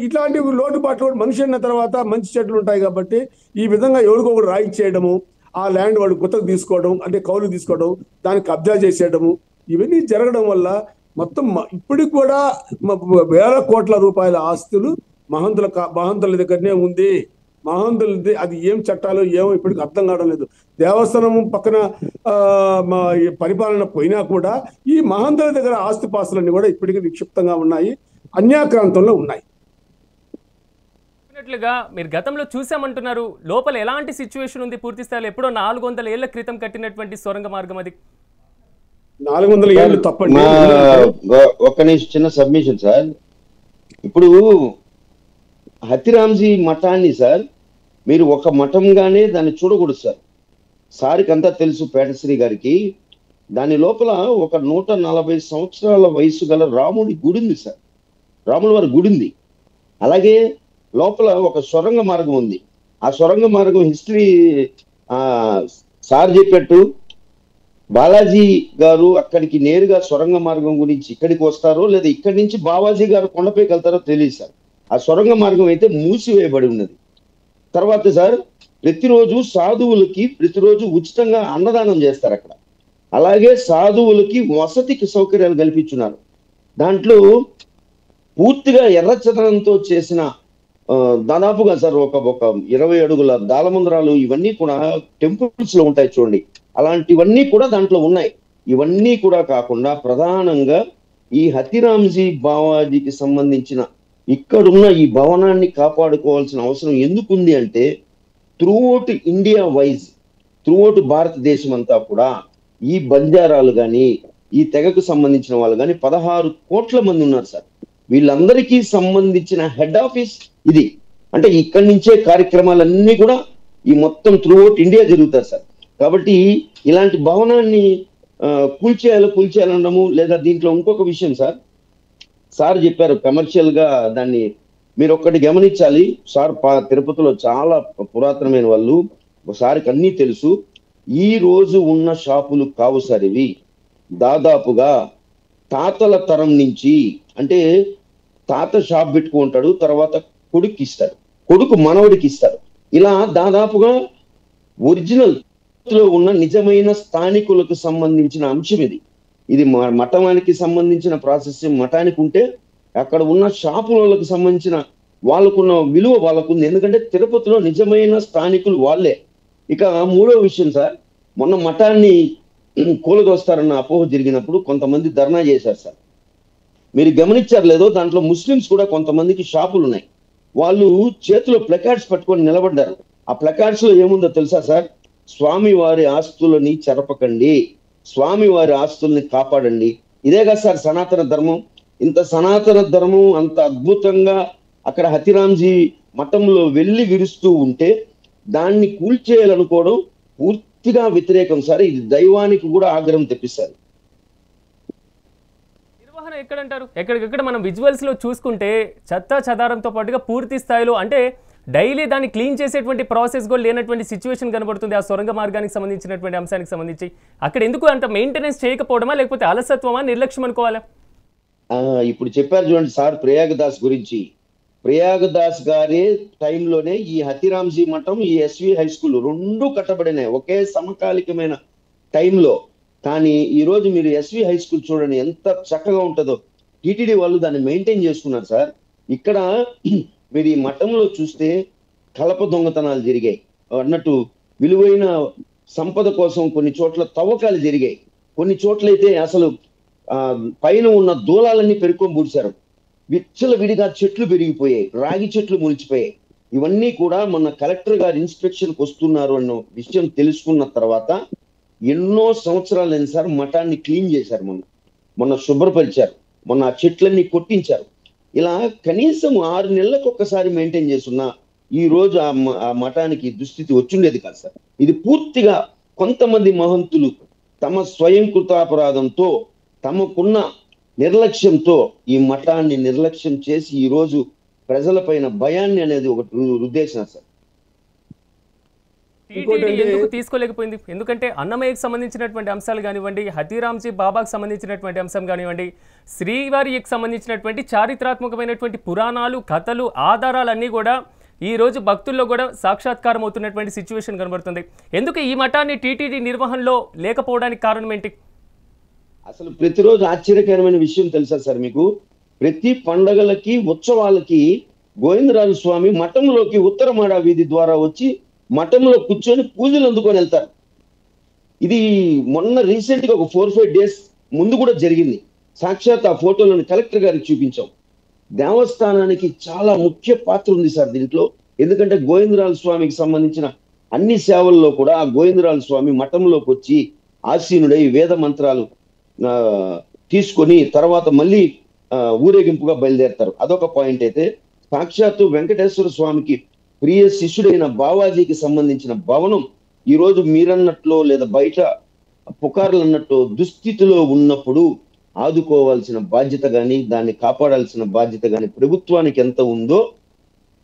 ఇట్లాంటి లోటుపాట్లు కూడా మనిషి అన్న తర్వాత మంచి చెట్లు ఉంటాయి కాబట్టి ఈ విధంగా ఎవరికో ఒకటి రాయించేయడము, ఆ ల్యాండ్ వాడు గుత్తకు తీసుకోవడం, అంటే కౌలు తీసుకోవడం, దాన్ని కబ్జా చేసేయడము, ఇవన్నీ జరగడం వల్ల మొత్తం ఇప్పటికి కూడా వేల కోట్ల రూపాయల ఆస్తులు మహంతుల దగ్గరనే ఉంది. మహంతులది అది ఏం చట్టాలు ఏమో ఇప్పటికి అర్థం కావడం లేదు. దేవస్థానం పక్కన పరిపాలన పోయినా కూడా ఈ మహంతుల దగ్గర ఆస్తిపాస్తులన్నీ కూడా ఇప్పటికీ విక్షిప్తంగా ఉన్నాయి, అన్యాక్రాంతంలో ఉన్నాయి. మీరు గతంలో చూసామంటున్నారు, లోపల ఎలాంటి సిచ్యువేషన్ ఉంది? పూర్తి స్థాయిలో ఎప్పుడో 400 ఏళ్ల క్రితం కట్టినటువంటి సొరంగ మార్గం అది. 400 ఏళ్ళు తప్పండి. ఒక్క నిమిషం చిన్న సబ్మిషన్ సార్. ఇప్పుడు హతిరాంజీ మఠాన్ని సార్ మీరు ఒక మఠంగానే దాన్ని చూడకూడదు సార్. సార్కి అంతా తెలుసు, పేటశ్రీ గారికి. దాని లోపల ఒక 140 సంవత్సరాల వయసు గల రాముడి గుడి ఉంది సార్. రాముల వారి గుడి ఉంది. అలాగే లోపల ఒక సొరంగ మార్గం ఉంది. ఆ సొరంగ మార్గం హిస్టరీ సార్ చెప్పేట్టు బాలాజీ గారు అక్కడికి నేరుగా సొరంగ మార్గం గురించి ఇక్కడికి వస్తారో లేదా ఇక్కడి నుంచి బాలాజీ గారు కొండపైకి వెళ్తారో తెలియదు సార్. ఆ సొరంగ మార్గం అయితే మూసివేయబడి ఉన్నది. తర్వాత సార్ ప్రతిరోజు సాధువులకి ప్రతిరోజు ఉచితంగా అన్నదానం చేస్తారు అక్కడ. అలాగే సాధువులకి వసతికి సౌకర్యాలు కల్పించున్నారు. దాంట్లో పూర్తిగా ఎర్రచందనంతో చేసిన దాదాపుగా సార్ ఒక 20 అడుగుల దాలమందిరాలు ఇవన్నీ కూడా టెంపుల్స్ లో ఉంటాయి చూడండి, అలాంటివన్నీ కూడా దాంట్లో ఉన్నాయి. ఇవన్నీ కూడా కాకుండా ప్రధానంగా ఈ హతిరామ్జీ బావాజీకి సంబంధించిన ఇక్కడున్న ఈ భవనాన్ని కాపాడుకోవాల్సిన అవసరం ఎందుకుంది అంటే త్రూఅవుట్ ఇండియా వైజ్, త్రూఅవుట్ భారతదేశం అంతా కూడా ఈ బంజారాలు కానీ ఈ తెగకు సంబంధించిన వాళ్ళు కానీ 16 కోట్ల మంది ఉన్నారు సార్. వీళ్ళందరికీ సంబంధించిన హెడ్ ఆఫీస్ ఇది. అంటే ఇక్కడి నుంచే కార్యక్రమాలన్నీ కూడా ఈ మొత్తం త్రూఅవుట్ ఇండియా జరుగుతారు సార్. కాబట్టి ఇలాంటి భవనాన్ని కూల్చేయాలనడము లేదా దీంట్లో ఇంకొక విషయం సార్ చెప్పారు కమర్షియల్ గా దాన్ని మీరు ఒక్కటి గమనించాలి సార్. తిరుపతిలో చాలా పురాతనమైన వాళ్ళు, ఒకసారికి అన్నీ తెలుసు. ఈ రోజు ఉన్న షాపులు కావు సార్ ఇవి. దాదాపుగా తాతల తరం నుంచి, అంటే తాత షాప్ పెట్టుకుంటాడు, తర్వాత కొడుక్కి ఇస్తాడు, కొడుకు మనవడికి ఇస్తాడు. ఇలా దాదాపుగా ఒరిజినల్ లో ఉన్న నిజమైన స్థానికులకు సంబంధించిన అంశం ఇది. ఇది మఠానికి సంబంధించిన ప్రాసెస్ మఠానికి ఉంటే అక్కడ ఉన్న షాపులకు సంబంధించిన వాళ్ళకున్న విలువ వాళ్ళకుంది. ఎందుకంటే తిరుపతిలో నిజమైన స్థానికులు వాళ్ళే. ఇక మూడో విషయం సార్, మొన్న మఠాన్ని కూలదోస్తారన్న అపోహ జరిగినప్పుడు కొంతమంది ధర్నా చేశారు సార్. మీరు గమనించారు లేదో, దాంట్లో ముస్లిమ్స్ కూడా కొంతమందికి షాపులు ఉన్నాయి. వాళ్ళు చేతిలో ప్లకార్డ్స్ పట్టుకొని నిలబడ్డారు. ఆ ప్లకార్డ్స్ లో ఏముందో తెలుసా సార్? స్వామి వారి ఆస్తులని చెరపకండి, స్వామి వారి ఆస్తుల్ని కాపాడండి. ఇదే కదా సార్ సనాతన ధర్మం. ఇంత సనాతన ధర్మం అంత అద్భుతంగా అక్కడ హతిరామ్జీ మఠంలో వెళ్ళి విరుస్తూ ఉంటే దాన్ని కూల్చేయాలనుకోవడం పూర్తిగా వ్యతిరేకం సార్. ఇది దైవానికి కూడా ఆగ్రహం తెప్పిస్తారు. నిర్వహణ ఎక్కడంటారు? ఎక్కడికెక్కడ మనం విజువల్స్ లో చూసుకుంటే చెత్త చెదారంతో పాటుగా పూర్తి స్థాయిలో అంటే డైలీ దాన్ని క్లీన్ చేసేటువంటి ప్రాసెస్ కూడా లేనటువంటి సిచ్యువేషన్ కనబడుతుంది. ఆ సొరంగ మార్గానికి సంబంధించినటువంటి అంశానికి సంబంధించి అక్కడ ఎందుకు అంత మెయింటెనెన్స్ చేయకపోవడమా, లేకపోతే అలసత్వమా, నిర్లక్ష్యం అనుకోవాలా? ఇప్పుడు చెప్పారు చూడండి సార్ ప్రయాగదాస్ గురించి. ప్రయాగదాస్ గారి టైంలోనే ఈ హతిరామ్జీ మఠం, ఈ ఎస్వి హై స్కూల్ రెండు కట్టబడినాయి ఒకే సమకాలికమైన టైంలో. కానీ ఈ రోజు మీరు ఎస్వి హై స్కూల్ చూడండి ఎంత చక్కగా ఉంటుందో. టీటీడీ వాళ్ళు దాన్ని మెయింటైన్ చేసుకున్నారు సార్. ఇక్కడ మీరు ఈ మఠంలో చూస్తే కలప దొంగతనాలు జరిగాయి అన్నట్టు, విలువైన సంపద కోసం కొన్ని చోట్ల తవ్వకాలు జరిగాయి. కొన్ని చోట్లయితే అసలు పైన ఉన్న దూలాలన్నీ పెరుక్కొని పూడ్చారు. విచ్చల విడిగా చెట్లు పెరిగిపోయాయి, రాగి చెట్లు మొలిచిపోయాయి. ఇవన్నీ కూడా మొన్న కలెక్టర్ గారు ఇన్స్పెక్షన్కి వస్తున్నారు అన్న విషయం తెలుసుకున్న తర్వాత ఎన్నో సంవత్సరాలైన సార్ మఠాన్ని క్లీన్ చేశారు. మొన్న శుభ్రపరిచారు, మొన్న ఆ చెట్లన్నీ కొట్టించారు. ఇలా కనీసం 6 నెలలకు ఒక్కసారి మెయింటైన్ చేస్తున్నా ఈ రోజు ఆ మఠానికి దుస్థితి వచ్చిండేది కాదు సార్. ఇది పూర్తిగా కొంతమంది మహంతులు తమ స్వయం కృతాపరాధంతో, తమకున్న నిర్లక్ష్యంతో ఈ మఠాన్ని నిర్లక్ష్యం చేసి ఈ రోజు ప్రజలపైన భయాన్ని అనేది ఒకటి రుద్దేశం సార్. ఎందుకు తీసుకోలేకపోయింది? ఎందుకంటే అన్నమయ్యకు సంబంధించినటువంటి అంశాలు కానివ్వండి, హతిరామ్జీ బాబాకు సంబంధించినటువంటి అంశం కానివ్వండి, శ్రీవారికి సంబంధించినటువంటి చారిత్రాత్మకమైనటువంటి పురాణాలు, కథలు, ఆధారాలన్నీ కూడా ఈ రోజు భక్తుల్లో కూడా సాక్షాత్కారం అవుతున్నటువంటి సిచ్యువేషన్ కనబడుతుంది. ఎందుకు ఈ మఠాన్ని టీటీడీ నిర్వహణలో లేకపోవడానికి కారణం ఏంటి? అసలు ప్రతిరోజు ఆశ్చర్యకరమైన విషయం తెలుసా సార్ మీకు? ప్రతి పండగలకి ఉత్సవాలకి గోవిందరాజు స్వామి మఠంలోకి ఉత్తరమాడ వీధి ద్వారా వచ్చి మఠంలో కూర్చొని పూజలు అందుకొని వెళ్తారు. ఇది మొన్న రీసెంట్ గా ఒక 4-5 డేస్ ముందు కూడా జరిగింది. సాక్షాత్ ఆ ఫోటోలను కలెక్టర్ గారికి చూపించాం. దేవస్థానానికి చాలా ముఖ్య పాత్ర ఉంది సార్ దీంట్లో. ఎందుకంటే గోవిందరాజు స్వామికి సంబంధించిన అన్ని సేవల్లో కూడా ఆ గోవిందరాజు స్వామి మఠంలోకి వచ్చి ఆసీనుడై వేద మంత్రాలు తీసుకొని తర్వాత మళ్ళీ ఊరేగింపుగా బయలుదేరతారు. అదొక పాయింట్ అయితే, సాక్షాత్తు వెంకటేశ్వర స్వామికి ప్రియ శిష్యుడైన బావాజీకి సంబంధించిన భవనం ఈ రోజు మీరన్నట్లు లేదా బయట పుకార్లు అన్నట్టు దుస్థితిలో ఉన్నప్పుడు ఆదుకోవాల్సిన బాధ్యత కానీ దాన్ని కాపాడాల్సిన బాధ్యత కానీ ప్రభుత్వానికి ఎంత ఉందో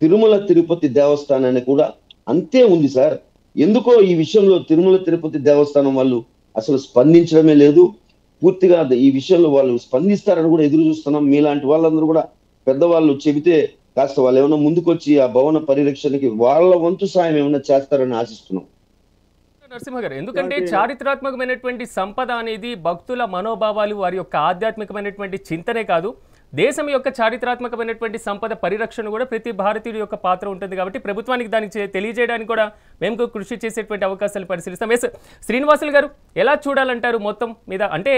తిరుమల తిరుపతి దేవస్థానాన్ని కూడా అంతే ఉంది సార్. ఎందుకో ఈ విషయంలో తిరుమల తిరుపతి దేవస్థానం వాళ్ళు అసలు స్పందించడమే లేదు. పూర్తిగా ఈ విషయంలో వాళ్ళు స్పందిస్తారని కూడా ఎదురు చూస్తున్నాం. మీలాంటి వాళ్ళందరూ కూడా పెద్దవాళ్ళు చెబితే కాస్త వాళ్ళు ఏమైనా ముందుకొచ్చి ఆ భవన పరిరక్షణకి వాళ్ళ వంతు సాయం ఏమైనా చేస్తారని ఆశిస్తున్నాం. నరసింహ గారు, ఎందుకంటే చారిత్రాత్మకమైనటువంటి సంపద అనేది భక్తుల మనోభావాలు, వారి యొక్క ఆధ్యాత్మికమైనటువంటి చింతనే కాదు, దేశం యొక్క చారిత్రాత్మకమైనటువంటి సంపద పరిరక్షణ కూడా ప్రతి భారతీయుడి యొక్క పాత్ర ఉంటుంది. కాబట్టి ప్రభుత్వానికి దానికి తెలియజేయడానికి కూడా మేము కృషి చేసేటువంటి అవకాశాలు పరిశీలిస్తాం. ఎస్ శ్రీనివాసులు గారు, ఎలా చూడాలంటారు మొత్తం మీద? అంటే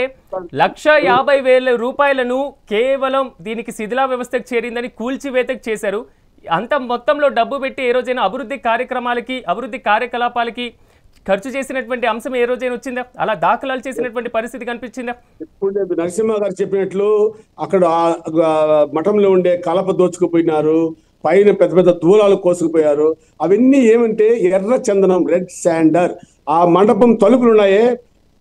1,50,000 రూపాయలను కేవలం దీనికి శిథిలా వ్యవస్థకు చేరిందని కూల్చివేతకు చేశారు. అంత మొత్తంలో డబ్బు పెట్టి ఏ రోజైనా అభివృద్ధి కార్యక్రమాలకి, అభివృద్ధి కార్యకలాపాలకి ఖర్చు చేసినటువంటి అంశం ఏ రోజైనా వచ్చిందా? అలా దాఖలాలు చేసినటువంటి పరిస్థితి కనిపించిందా? ఇప్పుడు నరసింహ గారు చెప్పినట్లు అక్కడ మఠంలో ఉండే కలప దోచుకుపోయినారు, పైన పెద్ద పెద్ద దూలాలు కోసుకుపోయారు. అవన్నీ ఏమంటే ఎర్ర చందనం, రెడ్ శాండర్. ఆ మండపం తలుపులు ఉన్నాయే,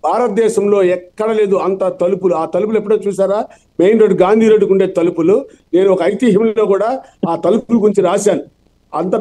భారతదేశంలో ఎక్కడ లేదు అంత తలుపులు. ఆ తలుపులు ఎప్పుడో చూసారా? మెయిన్ రోడ్ గాంధీ రోడ్డుకు ఉండే తలుపులు. నేను ఒక ఐతిహ్యంలో కూడా ఆ తలుపుల గురించి రాశాను. అంత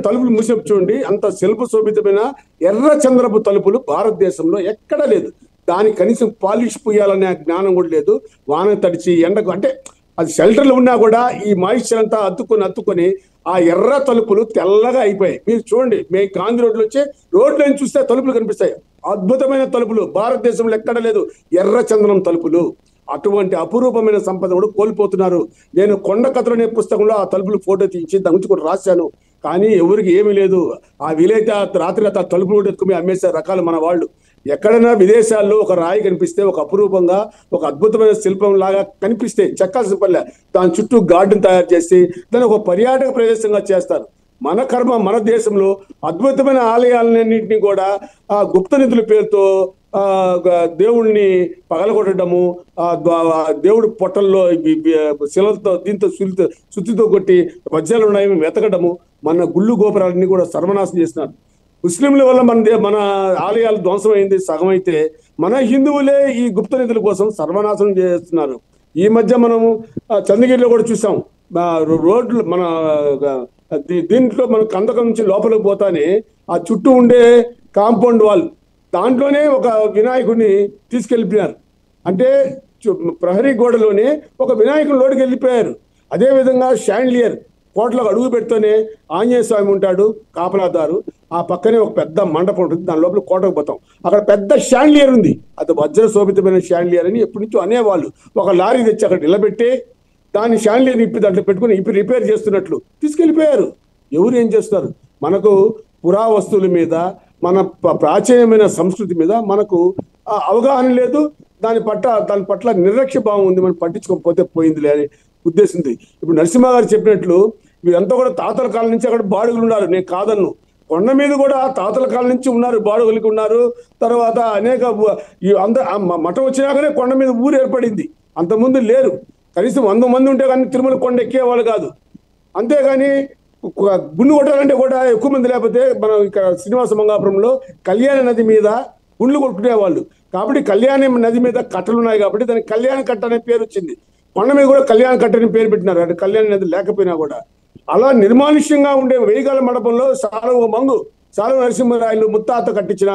తలుపులు మూసేపు చూడండి, అంత శిల్ప శోభితమైన ఎర్ర చంద్రపు తలుపులు భారతదేశంలో ఎక్కడ లేదు. దానికి కనీసం పాలిష్ పూయాలనే జ్ఞానం కూడా లేదు. వాన తడిచి ఎండకు అంటే అది షెల్టర్లు ఉన్నా కూడా ఈ మాయిశ్చర్ అంతా అత్తుకొని ఆ ఎర్ర తలుపులు తెల్లగా అయిపోయాయి. మీరు చూడండి, మేము గాంధీ రోడ్లో వచ్చే రోడ్లను చూస్తే తలుపులు కనిపిస్తాయి. అద్భుతమైన తలుపులు, భారతదేశంలో ఎక్కడ లేదు ఎర్ర చందనం తలుపులు. అటువంటి అపురూపమైన సంపద కూడా కోల్పోతున్నారు. నేను కొండ కథలు అనే పుస్తకంలో ఆ తలుపులు ఫోటో తీయించి దాని గురించి కూడా రాశాను. కానీ ఎవరికి ఏమీ లేదు. ఆ వీలైతే రాత్రి ఆ తలుపులు కూడా ఎత్తుకుని అమ్మేసే రకాలు మన వాళ్ళు. ఎక్కడైనా విదేశాల్లో ఒక రాయి కనిపిస్తే ఒక అపురూపంగా ఒక అద్భుతమైన శిల్పం లాగా కనిపిస్తే చెక్కాల్సిన పనిలే, దాని చుట్టూ గార్డెన్ తయారు చేసి దాన్ని ఒక పర్యాటక ప్రదేశంగా చేస్తారు. మన కర్మ, మన దేశంలో అద్భుతమైన ఆలయాలన్నింటినీ కూడా ఆ గుప్త నిధుల పేరుతో దేవుణ్ణి పగలగొట్టడము, దేవుడి పొట్టల్లో శిలతో దీంతో సుత్తితో కొట్టి వజ్రాలు ఉన్నాయని వెతకడము, మన గుళ్ళు గోపురాలన్నీ కూడా సర్వనాశం చేస్తున్నారు. ముస్లింల వల్ల మన ఆలయాలు ధ్వంసమైంది సగం అయితే, మన హిందువులే ఈ గుప్త నిధుల కోసం సర్వనాశనం చేస్తున్నారు. ఈ మధ్య మనము చంద్రగిరిలో కూడా చూసాం. రోడ్లు మన దీంట్లో మన కందకం నుంచి లోపలికి పోతానే ఆ చుట్టూ ఉండే కాంపౌండ్ వాల్, దాంట్లోనే ఒక వినాయకుడిని తీసుకెళ్ళిపోయారు. అంటే ప్రహరీ గోడలోనే ఒక వినాయకుని లోటుకి వెళ్ళిపోయారు. అదేవిధంగా షాండ్లియర్ కోటలకు అడుగు పెడితేనే ఆంజనేయ స్వామి ఉంటాడు కాపలాదారు. ఆ పక్కనే ఒక పెద్ద మండపం ఉంటుంది, దాని లోపల కోటకు పోతాం. అక్కడ పెద్ద షాండ్లియర్ ఉంది, అది వజ్ర శోభితమైన షాండ్లియర్ అని ఎప్పటి నుంచో అనేవాళ్ళు. ఒక లారీ తెచ్చి అక్కడ నిలబెట్టి దాన్ని షాండ్లియర్ ఇప్పి దాంట్లో పెట్టుకుని రిపేర్ చేస్తున్నట్లు తీసుకెళ్ళిపోయారు. ఎవరు ఏం చేస్తారు? మనకు పురావస్తువుల మీద, మన ప్రాచీనమైన సంస్కృతి మీద మనకు అవగాహన లేదు. దాని పట్ల నిర్లక్ష్య భావం ఉంది. మనం పట్టించుకోకపోతే పోయిందిలే అనే ఉద్దేశంది. ఇప్పుడు నరసింహ గారు చెప్పినట్లు వీరంతా కూడా తాతల కాలం నుంచి అక్కడ బాడుగులు ఉన్నారు, నేను కాదన్ను. కొండ మీద కూడా తాతల కాలం నుంచి ఉన్నారు, బాడుగులకి ఉన్నారు. తర్వాత అనేక మఠం వచ్చినాకనే కొండ మీద ఊరు ఏర్పడింది, అంతకుముందు లేరు. కనీసం 100 మంది ఉంటే కానీ తిరుమల కొండ ఎక్కేవాళ్ళు కాదు. అంతేగాని గుండు కొట్టాలంటే కూడా ఎక్కువ మంది లేకపోతే మనం ఇక్కడ శ్రీనివాస మంగాపురంలో కళ్యాణ నది మీద గుండ్లు కొట్టుకునేవాళ్ళు. కాబట్టి కళ్యాణ నది మీద కట్టలు ఉన్నాయి కాబట్టి దానికి కళ్యాణ కట్ట అనే పేరు వచ్చింది. కొండ మీద కూడా కళ్యాణ కట్ట అని పేరు పెట్టినారు, అంటే కళ్యాణ నది లేకపోయినా కూడా. అలా నిర్మానుష్యంగా ఉండే వెయ్యిగాల మండపంలో సాలవ నరసింహరాయలు ముత్తాత కట్టించిన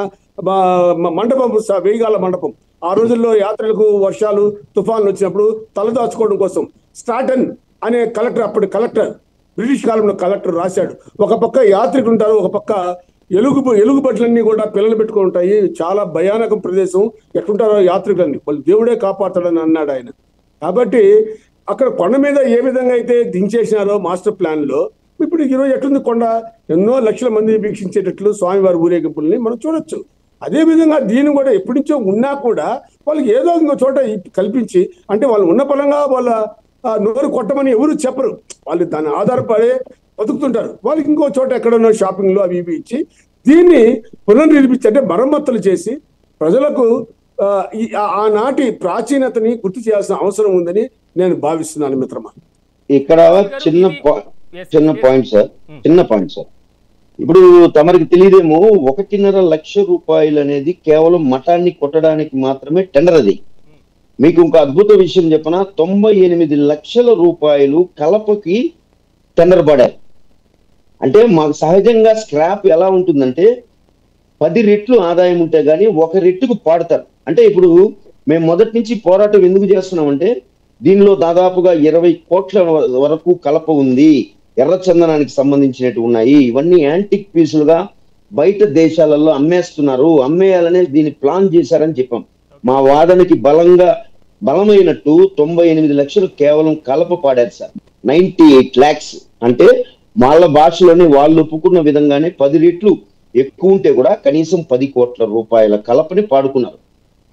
మండపం, వెయ్యిగాల మండపం. ఆ రోజుల్లో యాత్రలకు వర్షాలు తుఫాన్లు వచ్చినప్పుడు తలదాచుకోవడం కోసం స్టాటన్ అనే అప్పటి కలెక్టర్, బ్రిటిష్ కాలంలో కలెక్టర్ రాశాడు. ఒక పక్క యాత్రికులు ఉంటారు, ఒక పక్క ఎలుగుబట్లన్నీ కూడా పిల్లలు పెట్టుకుని ఉంటాయి. చాలా భయానక ప్రదేశం. ఎట్లుంటారో యాత్రికులన్నీ, వాళ్ళు దేవుడే కాపాడతాడని అన్నాడు ఆయన. కాబట్టి అక్కడ కొండ మీద ఏ విధంగా అయితే దించేసినారో మాస్టర్ ప్లాన్ లో, ఇప్పుడు ఈరోజు ఎట్లుంది కొండ, ఎన్నో లక్షల మందిని వీక్షించేటట్లు స్వామివారి ఊరేగింపుల్ని మనం చూడొచ్చు. అదే విధంగా దీన్ని కూడా ఎప్పటి నుంచో ఉన్నా కూడా వాళ్ళకి ఏదో ఇంకో చోట కల్పించి, అంటే వాళ్ళు ఉన్న పరంగా వాళ్ళ నోరు కొట్టమని ఎవరు చెప్పరు, వాళ్ళు దాన్ని ఆధారపడే బతుకుతుంటారు. వాళ్ళకి ఇంకో చోట ఎక్కడన్నా షాపింగ్లు అవి ఇవి ఇచ్చి దీన్ని పునర్నిర్మించి, అంటే మరమ్మతులు చేసి ప్రజలకు ఆనాటి ప్రాచీనతని గుర్తు చేయాల్సిన అవసరం ఉందని నేను భావిస్తున్నాను మిత్రమా. ఇక్కడ చిన్న yes, చిన్న yes. పాయింట్ సార్, చిన్న పాయింట్ సార్. ఇప్పుడు తమరికి తెలియదేమో 1.5 లక్ష రూపాయలు అనేది కేవలం మఠాన్ని కొట్టడానికి మాత్రమే టెండర్. అది మీకు ఒక అద్భుత విషయం చెప్పిన 98 లక్షల రూపాయలు కలపకి టెండర్ పడారు. అంటే మాకు సహజంగా స్క్రాప్ ఎలా ఉంటుందంటే 10 రెట్లు ఆదాయం ఉంటే గానీ 1 రెట్టుకు పాడతారు. అంటే ఇప్పుడు మేము మొదటి నుంచి పోరాటం ఎందుకు చేస్తున్నామంటే దీనిలో దాదాపుగా 20 కోట్ల వరకు కలప ఉంది, ఎర్రచందనానికి సంబంధించినట్టు ఉన్నాయి. ఇవన్నీ యాంటిక్ పీసులుగా బయట దేశాలలో అమ్మేస్తున్నారు, అమ్మేయాలనే దీన్ని ప్లాన్ చేశారని చెప్పాం. మా వాదనకి బలమైనట్టు 98 లక్షలు కేవలం కలప పాడారు సార్. 98 lakhs అంటే వాళ్ళ భాషలోనే వాళ్ళు ఒప్పుకున్న విధంగానే 10 రెట్లు ఎక్కువ ఉంటే కూడా కనీసం 10 కోట్ల రూపాయల కలపని పాడుకున్నారు.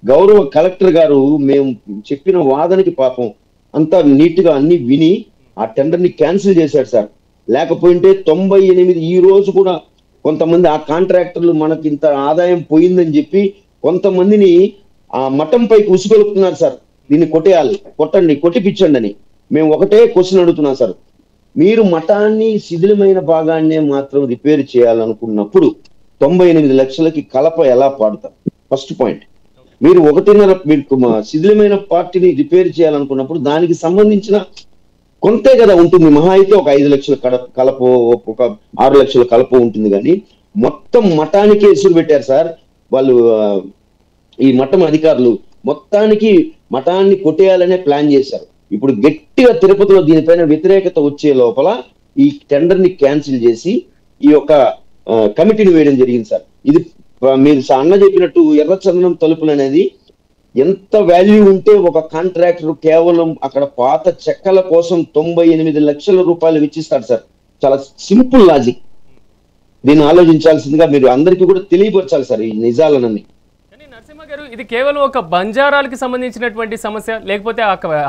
గౌరవ కలెక్టర్ గారు మేము చెప్పిన వాదనకి పాపం అంతా నీట్ గా అన్ని విని ఆ టెండర్ ని క్యాన్సిల్ చేశాడు సార్. లేకపోయింటే 98 ఈ రోజు కూడా కొంతమంది ఆ కాంట్రాక్టర్లు మనకి ఇంత ఆదాయం పోయిందని చెప్పి కొంతమందిని ఆ మఠం పైకి ఉసుగొలుపుతున్నారు సార్. దీన్ని కొట్టేయాలి, కొట్టండి, కొట్టిపించండి అని. మేము ఒకటే క్వశ్చన్ అడుగుతున్నాం సార్, మీరు మఠాన్ని శిథిలమైన భాగాన్నే మాత్రం రిపేర్ చేయాలనుకున్నప్పుడు 98 లక్షలకి కలప ఎలా పాడుతారు? First point. మీరు 1.5 మీకు శిథిలమైన పార్టీని రిపేర్ చేయాలనుకున్నప్పుడు దానికి సంబంధించిన కొంతే కదా ఉంటుంది. మహా అయితే ఒక 5 లక్షల కలప, ఒక 6 లక్షల కలప ఉంటుంది. కానీ మొత్తం మఠానికే ఎసురు పెట్టారు సార్ వాళ్ళు. ఈ మఠం అధికారులు మొత్తానికి మఠాన్ని కొట్టేయాలనే ప్లాన్ చేశారు. ఇప్పుడు గట్టిగా తిరుపతిలో దీనిపైన వ్యతిరేకత వచ్చే లోపల ఈ టెండర్ ని క్యాన్సిల్ చేసి ఈ యొక్క కమిటీని వేయడం జరిగింది సార్. ఇది మీరు అన్న చెప్పినట్టు ఎర్రచందనం తలుపులు అనేది ఎంత వాల్యూ ఉంటే ఒక కాంట్రాక్టర్ కేవలం అక్కడ పాత చెక్కల కోసం 98 లక్షల రూపాయలు వెచ్చిస్తాడు సార్. చాలా సింపుల్ లాజిక్. దీన్ని ఆలోచించాల్సిందిగా మీరు అందరికీ కూడా తెలియపరచాలి సార్ ఈ నిజాలనని. నరసింహ గారు, ఇది కేవలం ఒక బంజారాలకి సంబంధించినటువంటి సమస్య, లేకపోతే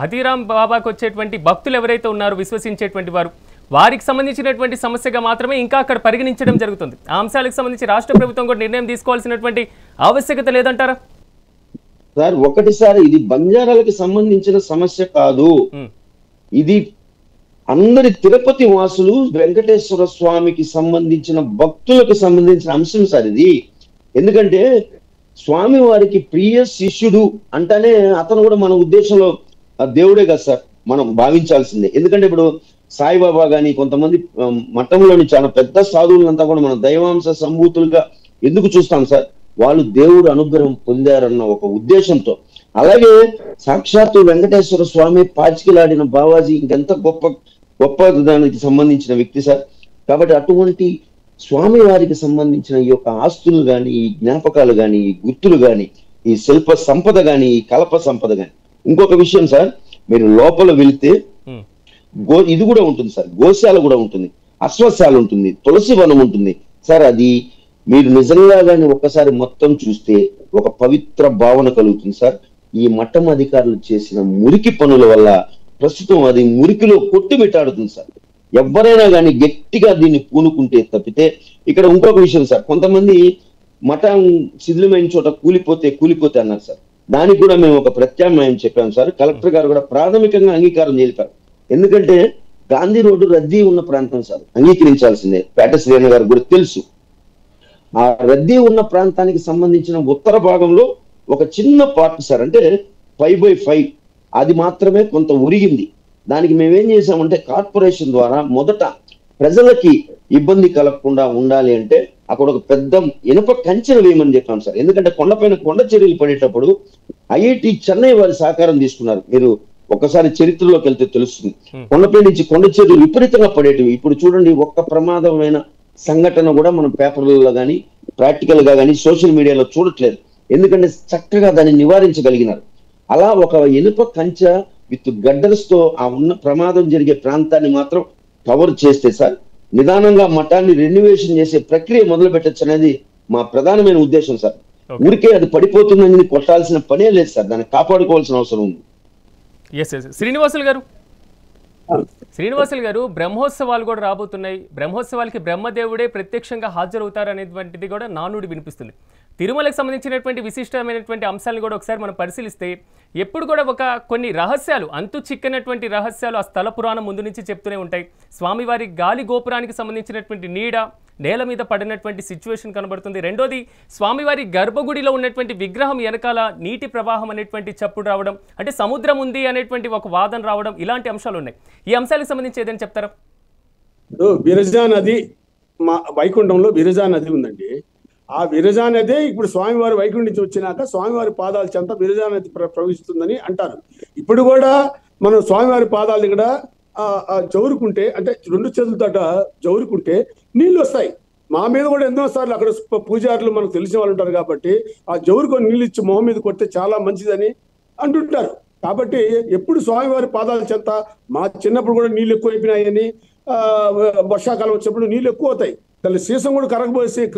హతీరామ్ బాబాకు వచ్చేటువంటి భక్తులు ఎవరైతే ఉన్నారో విశ్వసించేటువంటి వారు, వారికి సంబంధించినటువంటి సమస్యగా మాత్రమే ఇంకా అక్కడ పరిగణించడం జరుగుతుంది. ఆ అంశాలకు సంబంధించి రాష్ట్ర ప్రభుత్వం కూడా నిర్ణయం తీసుకోవాల్సినటువంటి ఆవశ్యకత లేదంటారా? సార్ ఒకటిసారి ఇది బంజారాలకు సంబంధించిన సమస్య కాదు, ఇది అందరి తిరుపతి వాసులు వెంకటేశ్వర స్వామికి సంబంధించిన భక్తులకు సంబంధించిన అంశం సార్ ఇది. ఎందుకంటే స్వామి వారికి ప్రియ శిష్యుడు అంటేనే అతను కూడా మన ఉద్దేశంలో దేవుడే కదా సార్ మనం భావించాల్సిందే. ఎందుకంటే ఇప్పుడు సాయిబాబా గాని కొంతమంది మఠంలోని చాలా పెద్ద సాధువులంతా కూడా మన దైవాంశ సంభూతులుగా ఎందుకు చూస్తాం సార్? వాళ్ళు దేవుడు అనుగ్రహం పొందారన్న ఒక ఉద్దేశంతో. అలాగే సాక్షాత్తు వెంకటేశ్వర స్వామి పాచికిలాడిన బావాజీ ఇంకెంత గొప్ప దానికి సంబంధించిన వ్యక్తి సార్. కాబట్టి అటువంటి స్వామి వారికి సంబంధించిన ఈ యొక్క ఆస్తులు గాని, ఈ జ్ఞాపకాలు గాని, ఈ గుర్తులు గాని, ఈ శిల్ప సంపద గాని, ఈ కలప సంపద గాని. ఇంకొక విషయం సార్, మీరు లోపల వెళితే ఇది కూడా ఉంటుంది సార్, గోశాల కూడా ఉంటుంది, అశ్వశాల ఉంటుంది, తులసి వనం ఉంటుంది సార్. అది మీరు నిజంగా కానీ ఒక్కసారి మొత్తం చూస్తే ఒక పవిత్ర భావన కలుగుతుంది సార్. ఈ మఠం అధికారులు చేసిన మురికి పనుల వల్ల ప్రస్తుతం అది మురికిలో కొట్టుమిట్టాడుతుంది సార్. ఎవరైనా కానీ గట్టిగా దీన్ని పూనుకుంటే తప్పితే. ఇక్కడ ఇంకొక విషయం సార్, కొంతమంది మఠం శిథిలమైన చోట కూలిపోతే అన్నారు సార్. దానికి కూడా మేము ఒక ప్రత్యామ్నాయం చెప్పాం సార్. కలెక్టర్ గారు కూడా ప్రాథమికంగా అంగీకారం తెలిపారు. ఎందుకంటే గాంధీ రోడ్డు రద్దీ ఉన్న ప్రాంతం సార్, అంగీకరించాల్సిందే. పేట శ్రీరణ గారు కూడా తెలుసు. ఆ రద్దీ ఉన్న ప్రాంతానికి సంబంధించిన ఉత్తర భాగంలో ఒక చిన్న పార్ట్ సార్, అంటే 5/5 అది మాత్రమే కొంత ఉరిగింది. దానికి మేమేం చేసామంటే కార్పొరేషన్ ద్వారా మొదట ప్రజలకి ఇబ్బంది కలగకుండా ఉండాలి అంటే అక్కడ ఒక పెద్ద ఇనుప కంచెను వేయమని చెప్పాం సార్. ఎందుకంటే కొండపైన కొండ చర్యలు పడేటప్పుడు ఐఐటి చెన్నై వారి సహకారం తీసుకున్నారు. మీరు ఒక్కసారి చరిత్రలోకి వెళ్తే తెలుస్తుంది. కొండపై నుంచి కొండ చర్యలు విపరీతంగా పడేటివి. ఇప్పుడు చూడండి, ఒక్క ప్రమాదమైన సంఘటన కూడా మనం పేపర్లలో కానీ ప్రాక్టికల్ గా కానీ సోషల్ మీడియాలో చూడట్లేదు. ఎందుకంటే చక్కగా దాన్ని నివారించగలిగినారు. అలా ఒక ఇనుప కంచె విత్ గడ్డర్స్ తో ఆ ఉన్న ప్రమాదం జరిగే ప్రాంతాన్ని మాత్రం కవర్ చేస్తే సార్ నిదానంగా మఠాన్ని రెన్యువేషన్ చేసే ప్రక్రియ మొదలు పెట్టచ్చు అనేది మా ప్రధానమైన ఉద్దేశం సార్. ఊరికే అది పడిపోతుందని కొట్టాల్సిన పనే లేదు సార్, దాన్ని కాపాడుకోవాల్సిన అవసరం ఉంది. శ్రీనివాసులు గారు, బ్రహ్మోత్సవాలు కూడా రాబోతున్నాయి. బ్రహ్మోత్సవాలకి బ్రహ్మదేవుడే ప్రత్యక్షంగా హాజరవుతారు అనేటువంటిది కూడా నానుడి వినిపిస్తుంది. తిరుమలకు సంబంధించినటువంటి విశిష్టమైనటువంటి అంశాలను కూడా ఒకసారి మనం పరిశీలిస్తే ఎప్పుడు కూడా ఒక కొన్ని రహస్యాలు, అంతు చిక్కనటువంటి రహస్యాలు ఆ స్థల పురాణం ముందు నుంచి చెప్తూనే ఉంటాయి. స్వామివారి గాలి గోపురానికి సంబంధించినటువంటి నీడ నేల మీద పడినటువంటి సిచ్యువేషన్ కనబడుతుంది. రెండోది, స్వామివారి గర్భగుడిలో ఉన్నటువంటి విగ్రహం వెనకాల నీటి ప్రవాహం అనేటువంటి చప్పుడు రావడం, అంటే సముద్రం ఉంది అనేటువంటి ఒక వాదన రావడం, ఇలాంటి అంశాలు ఉన్నాయి. ఈ అంశాలకు సంబంధించి ఏదైనా చెప్తారా? విరజా నది, మా వైకుంఠంలో విరజా నది ఉందండి. ఆ విరజా నదే ఇప్పుడు స్వామివారి వైకుంఠం నుంచి వచ్చినాక స్వామివారి పాదాల చెంత విరజా నది ప్రవహిస్తుందని అంటారు. ఇప్పుడు కూడా మనం స్వామివారి పాదాల దగ్గర జవురుకుంటే, అంటే 2 చేతులతో జవురుకుంటే నీళ్ళు వస్తాయి. మా మీద కూడా ఎన్నో సార్లు అక్కడ పూజారులు మనకు తెలిసిన వాళ్ళు ఉంటారు కాబట్టి ఆ జవురుకొని నీళ్ళు ఇచ్చి మొహం మీద కొడితే చాలా మంచిదని అంటుంటారు. కాబట్టి ఎప్పుడు స్వామివారి పాదాల చెంత, మా చిన్నప్పుడు కూడా నీళ్ళు ఎక్కువైపోయినాయని, వర్షాకాలం వచ్చినప్పుడు నీళ్ళు ఎక్కువ అవుతాయి, దాని సీసం కూడా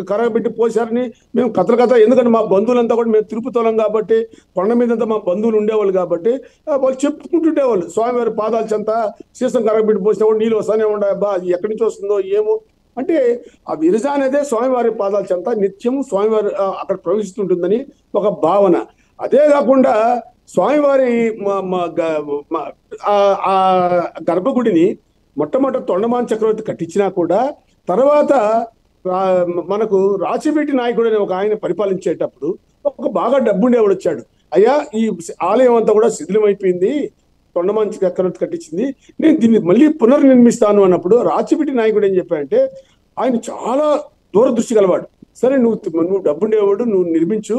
కరగబెట్టి పోసారని మేము కథ, ఎందుకంటే మా బంధువులంతా కూడా మేము తిరుపతిలం కాబట్టి కొండ మీదంతా మా బంధువులు ఉండేవాళ్ళు కాబట్టి వాళ్ళు చెప్పుకుంటుండేవాళ్ళు, స్వామివారి పాదాల చెంత సీసం కరగబెట్టి పోసినా కూడా నీళ్ళు వస్తానే ఉండాయబ్బా, అది ఎక్కడి నుంచి వస్తుందో ఏమో. అంటే ఆ విరజా అనేదే స్వామివారి పాదాల చెంత నిత్యము స్వామివారి అక్కడ ప్రవేశిస్తుంటుందని ఒక భావన. అదే కాకుండా స్వామివారి గర్భగుడిని మొట్టమొదటి తొండమాన్ చక్రవర్తి కట్టించినా కూడా తర్వాత మనకు రాచిపెట్టి నాయకుడు అనే ఒక ఆయన పరిపాలించేటప్పుడు ఒక బాగా డబ్బుండేవాడు వచ్చాడు, అయ్యా ఈ ఆలయం అంతా కూడా శిథిలమైపోయింది, తొండమాన్ చక్రవర్తి కట్టించింది, నేను దీన్ని మళ్ళీ పునర్నిర్మిస్తాను అన్నప్పుడు రాచిపెట్టి నాయకుడు ఏం చెప్పాడంటే, ఆయన చాలా దూరదృష్టి గలవాడు, సరే నువ్వు డబ్బుండేవాడు, నువ్వు నిర్మించు,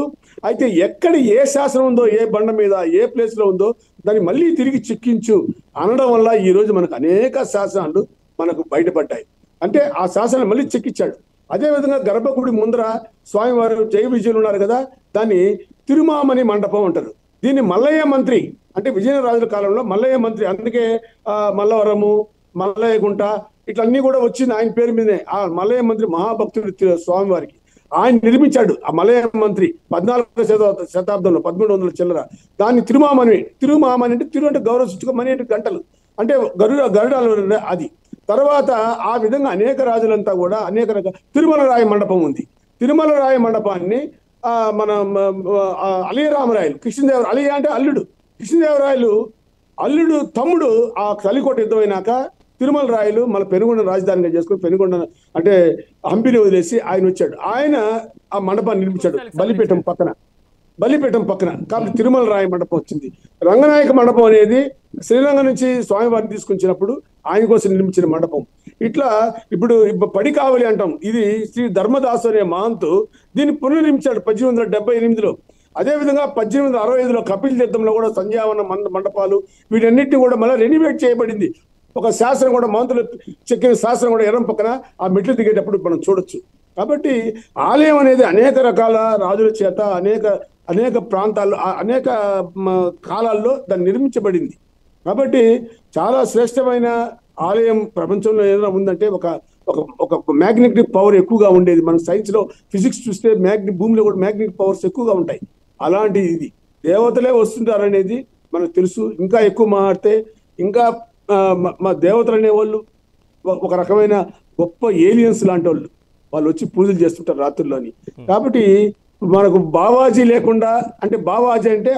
అయితే ఎక్కడ ఏ శాసనం ఉందో, ఏ బండ మీద ఏ ప్లేస్ లో ఉందో దాన్ని మళ్ళీ తిరిగి చిక్కించు అనడం వల్ల ఈ రోజు మనకు అనేక శాసనాలు మనకు బయటపడ్డాయి. అంటే ఆ శాసనాలు మళ్ళీ చెక్కిచ్చాడు. అదేవిధంగా గర్భగుడి ముందర స్వామివారు జయ విజయులు ఉన్నారు కదా, దాన్ని తిరుమామణి మండపం అంటారు. దీన్ని మల్లయ్య మంత్రి, అంటే విజయనగరాజుల కాలంలో మల్లయ్య మంత్రి, అందుకే మల్లవరము, మల్లయ్య గుంట ఇట్లన్నీ కూడా వచ్చింది ఆయన పేరు మీదనే. ఆ మల్లయ్య మంత్రి మహాభక్తుడు స్వామివారికి, ఆయన నిర్మించాడు. ఆ మలయ మంత్రి 14వ శతాబ్దంలో 1300 చిల్లర దాన్ని తిరుమామణి అంటే తిరు అంటే గౌరవ సూచక, మణి అంటే గంటలు, అంటే గరుడాలు అది. తర్వాత ఆ విధంగా అనేక రాజులంతా కూడా అనేక రకాల తిరుమల రాయ మండపం ఉంది. తిరుమల రాయ మండపాన్ని మన అలియరామరాయలు, కృష్ణదేవరాయలు, అలియ అంటే అల్లుడు, కృష్ణదేవరాయలు అల్లుడు తమ్ముడు ఆ కలికోట యుద్ధం అయినాక తిరుమల రాయలు మన పెనుగొండ రాజధానిగా చేసుకుని పెనుగొండ అంటే హంపిని వదిలేసి ఆయన వచ్చాడు. ఆయన ఆ మండపాన్ని నిర్మించాడు బలిపీఠం పక్కన. కాబట్టి తిరుమల రాయ మండపం వచ్చింది. రంగనాయక మండపం అనేది శ్రీలంక నుంచి స్వామివారిని తీసుకొచ్చినప్పుడు ఆయన కోసం నిర్మించిన మండపం. ఇట్లా ఇప్పుడు పడి కావలి అంటాం, ఇది శ్రీ ధర్మదాసు అనే మహంతు దీన్ని పునర్నిర్మించాడు 1878లో. అదేవిధంగా 1865లో కపిల్ తీర్థంలో కూడా సంధ్యావన మండపాలు వీటన్నిటిని కూడా మళ్ళీ రెనోవేట్ చేయబడింది. ఒక శాసనం కూడా మంత్రులు చెక్కిన శాసనం కూడా ఎడం పక్కన ఆ మెట్లు దిగేటప్పుడు మనం చూడొచ్చు. కాబట్టి ఆలయం అనేది అనేక రకాల రాజుల చేత అనేక ప్రాంతాల్లో అనేక కాలాల్లో దాన్ని నిర్మించబడింది. కాబట్టి చాలా శ్రేష్టమైన ఆలయం ప్రపంచంలో ఏదైనా ఉందంటే ఒక మ్యాగ్నెటిక్ పవర్ ఎక్కువగా ఉండేది. మన సైన్స్ లో ఫిజిక్స్ చూస్తే భూమిలో కూడా మ్యాగ్నెటిక్ పవర్స్ ఎక్కువగా ఉంటాయి. అలాంటి ఇది దేవతలే వస్తుంటారనేది మనకు తెలుసు. ఇంకా ఎక్కువ మాట్లాడితే ఇంకా మా దేవతలు అనేవాళ్ళు ఒక రకమైన గొప్ప ఏలియన్స్ లాంటి వాళ్ళు వచ్చి పూజలు చేస్తుంటారు రాత్రుల్లోని. కాబట్టి మనకు బావాజీ లేకుండా, అంటే బావాజీ అంటే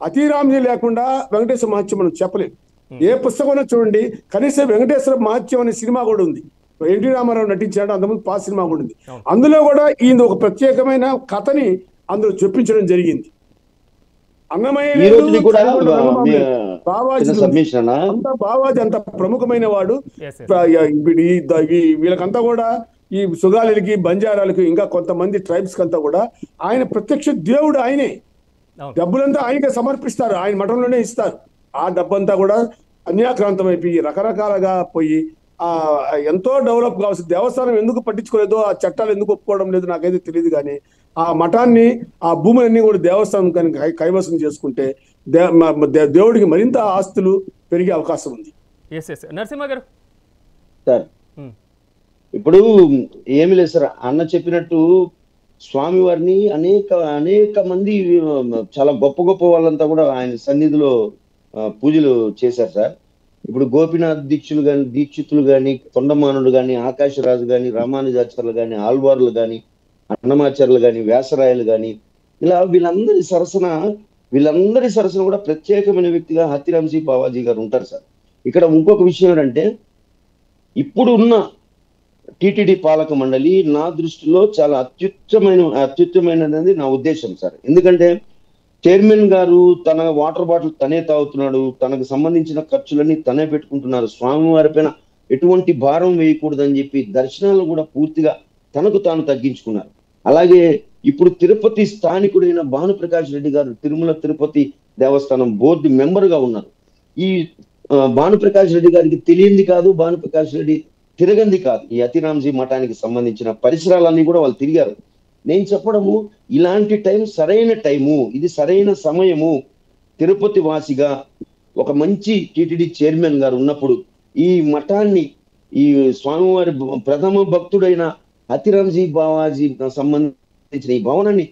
అతిరామ్జీ లేకుండా వెంకటేశ్వర మహత్యం మనం చెప్పలేం. ఏ పుస్తకంలో చూడండి, కనీసం వెంకటేశ్వర మహత్యం అనే సినిమా కూడా ఉంది, ఎన్టీ రామారావు నటించాడు, అంతకుముందు పాత సినిమా కూడా ఉంది. అందులో కూడా ఈయన ఒక ప్రత్యేకమైన కథని అందులో చూపించడం జరిగింది. బావాజీ అంత ప్రముఖమైన వాడు. వీళ్ళకంతా కూడా ఈ సుగాలికి, బంజారాలకు, ఇంకా కొంతమంది ట్రైబ్స్ కంతా కూడా ఆయన ప్రత్యక్ష దేవుడు ఆయనే. డబ్బులంతా ఆయనకే సమర్పిస్తారు, ఆయన మఠంలోనే ఇస్తారు. ఆ డబ్బంతా కూడా అన్యాక్రాంతం అయిపోయి రకరకాలుగా పోయి ఎంతో డెవలప్ కావాల్సింది. దేవస్థానం ఎందుకు పట్టించుకోలేదో, ఆ చట్టాలు ఎందుకు ఒప్పుకోవడం లేదు నాకైతే తెలియదు. కానీ ఆ మఠాన్ని, ఆ భూములన్నీ కూడా దేవస్థానం కానీ కైవసం చేసుకుంటే దేవుడికి మరింత ఆస్తులు పెరిగే అవకాశం ఉంది. నరసింహ గారు సార్, ఇప్పుడు ఏమి లేదు సార్, అన్న చెప్పినట్టు స్వామివారిని అనేక మంది చాలా గొప్ప వాళ్ళంతా కూడా ఆయన సన్నిధిలో పూజలు చేశారు సార్. ఇప్పుడు గోపీనాథ్ దీక్షితులు కానీ, తొండమానుడు కానీ, ఆకాశరాజు కానీ, రామానుజాచార్యులు కానీ, ఆల్వార్లు కానీ, అన్నమాచార్యులు కానీ, వ్యాసరాయలు కానీ, ఇలా వీళ్ళందరి సరసన కూడా ప్రత్యేకమైన వ్యక్తిగా హతిరామ్జీ బావాజీ గారు ఉంటారు సార్. ఇక్కడ ఇంకొక విషయం ఏంటంటే, ఇప్పుడు ఉన్న టిటిడి పాలక మండలి నా దృష్టిలో చాలా అత్యుత్తమైనది నా ఉద్దేశం సార్. ఎందుకంటే చైర్మన్ గారు తన వాటర్ బాటిల్ తనే తాగుతున్నాడు, తనకు సంబంధించిన ఖర్చులన్నీ తనే పెట్టుకుంటున్నారు, స్వామివారి పైన ఎటువంటి భారం వేయకూడదని చెప్పి దర్శనాలు కూడా పూర్తిగా తనకు తాను తగ్గించుకున్నారు. అలాగే ఇప్పుడు తిరుపతి స్థానికుడైన భానుప్రకాష్ రెడ్డి గారు తిరుమల తిరుపతి దేవస్థానం బోర్డు మెంబర్ గా ఉన్నారు. ఈ భానుప్రకాష్ రెడ్డి గారికి తెలియంది కాదు, భానుప్రకాష్ రెడ్డి తిరగంది కాదు. ఈ హతిరామ్జీ మఠానికి సంబంధించిన పరిసరాలన్నీ కూడా వాళ్ళు తిరిగారు. నేను చెప్పడము, ఇలాంటి టైం సరైన టైము, ఇది సరైన సమయము. తిరుపతి వాసిగా ఒక మంచి టిటిడి చైర్మన్ గారు ఉన్నప్పుడు ఈ మఠాన్ని, ఈ స్వామివారి ప్రథమ భక్తుడైన హతిరామ్జీ బావాజీ సంబంధించిన ఈ భవనాన్ని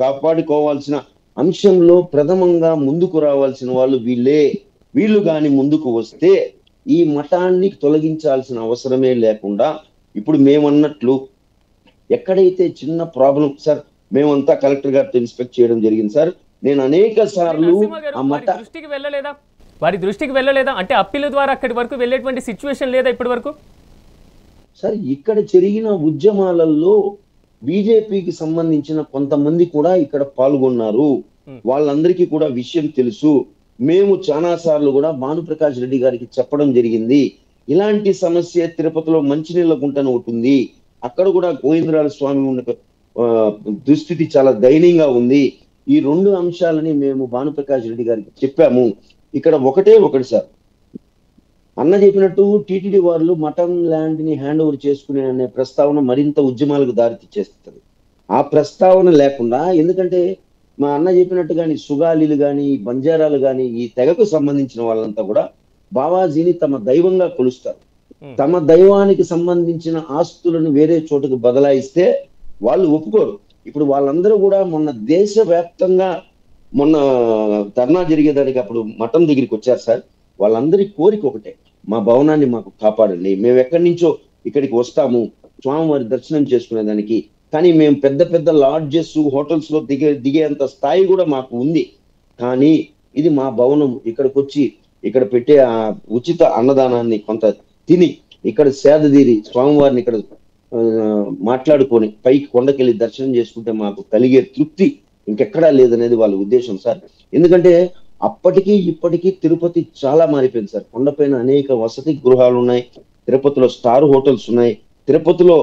కాపాడుకోవాల్సిన అంశంలో ప్రథమంగా ముందుకు రావాల్సిన వాళ్ళు వీళ్ళు కానీ ముందుకు వస్తే ఈ మఠాన్ని తొలగించాల్సిన అవసరమే లేకుండా, ఇప్పుడు మేమన్నట్లు ఎక్కడైతే చిన్న ప్రాబ్లం సార్, మేమంతా కలెక్టర్ గారితో ఇన్స్పెక్ట్ చేయడం జరిగింది సార్. నేను అనేక సార్లు ఆ మఠ వారి దృష్టికి వెళ్ళలేదా అంటే అప్పీల ద్వారా అక్కడి వరకు వెళ్ళేటువంటి సిచ్యువేషన్ లేదా ఇప్పటి వరకు? సార్, ఇక్కడ జరిగిన ఉద్యమాలలో బీజేపీకి సంబంధించిన కొంతమంది కూడా ఇక్కడ పాల్గొన్నారు. వాళ్ళందరికీ కూడా విషయం తెలుసు. మేము చాలా సార్లు కూడా భానుప్రకాష్ రెడ్డి గారికి చెప్పడం జరిగింది, ఇలాంటి సమస్య తిరుపతిలో మంచినీళ్ళ గుంటను ఉంటుంది, అక్కడ కూడా గోవిందరాజ స్వామి ఉన్న దుస్థితి చాలా దయనీయంగా ఉంది. ఈ రెండు అంశాలని మేము భానుప్రకాష్ రెడ్డి గారికి చెప్పాము. ఇక్కడ ఒకటి సార్, అన్న చెప్పినట్టు టీటీడీ వాళ్ళు మఠం ల్యాండ్ ని హ్యాండ్ ఓవర్ చేసుకునే అనే ప్రస్తావన మరింత ఉద్యమాలకు దారితీసేస్తుంది. ఆ ప్రస్తావన లేకుండా, ఎందుకంటే మా అన్న చెప్పినట్టు కానీ సుగాలీలు కానీ బంజారాలు కానీ ఈ తెగకు సంబంధించిన వాళ్ళంతా కూడా బావాజీని తమ దైవంగా కొలుస్తారు. తమ దైవానికి సంబంధించిన ఆస్తులను వేరే చోటుకు బదలాయిస్తే వాళ్ళు ఒప్పుకోరు. ఇప్పుడు వాళ్ళందరూ కూడా దేశవ్యాప్తంగా మొన్న ధర్నా జరిగేదానికి అప్పుడు మఠం దగ్గరికి వచ్చారు సార్. వాళ్ళందరి కోరిక ఒకటే, మా భవనాన్ని మాకు కాపాడండి, మేము ఎక్కడి నుంచో ఇక్కడికి వస్తాము స్వామివారి దర్శనం చేసుకునేదానికి, కానీ మేము పెద్ద పెద్ద లాడ్జెస్ హోటల్స్ లో దిగేంత స్థాయి కూడా మాకు ఉంది, కానీ ఇది మా భవనం, ఇక్కడికి వచ్చి ఇక్కడ పెట్టే ఆ ఉచిత అన్నదానాన్ని కొంత తిని ఇక్కడ సేదతీరి స్వామివారిని ఇక్కడ మాట్లాడుకొని పైకి కొండకెళ్ళి దర్శనం చేసుకుంటే మాకు కలిగే తృప్తి ఇంకెక్కడా లేదనేది వాళ్ళ ఉద్దేశం సార్. ఎందుకంటే అప్పటికి ఇప్పటికీ తిరుపతి చాలా మారిపోయింది సార్. కొండపైన అనేక వసతి గృహాలు ఉన్నాయి, తిరుపతిలో స్టార్ హోటల్స్ ఉన్నాయి, తిరుపతిలో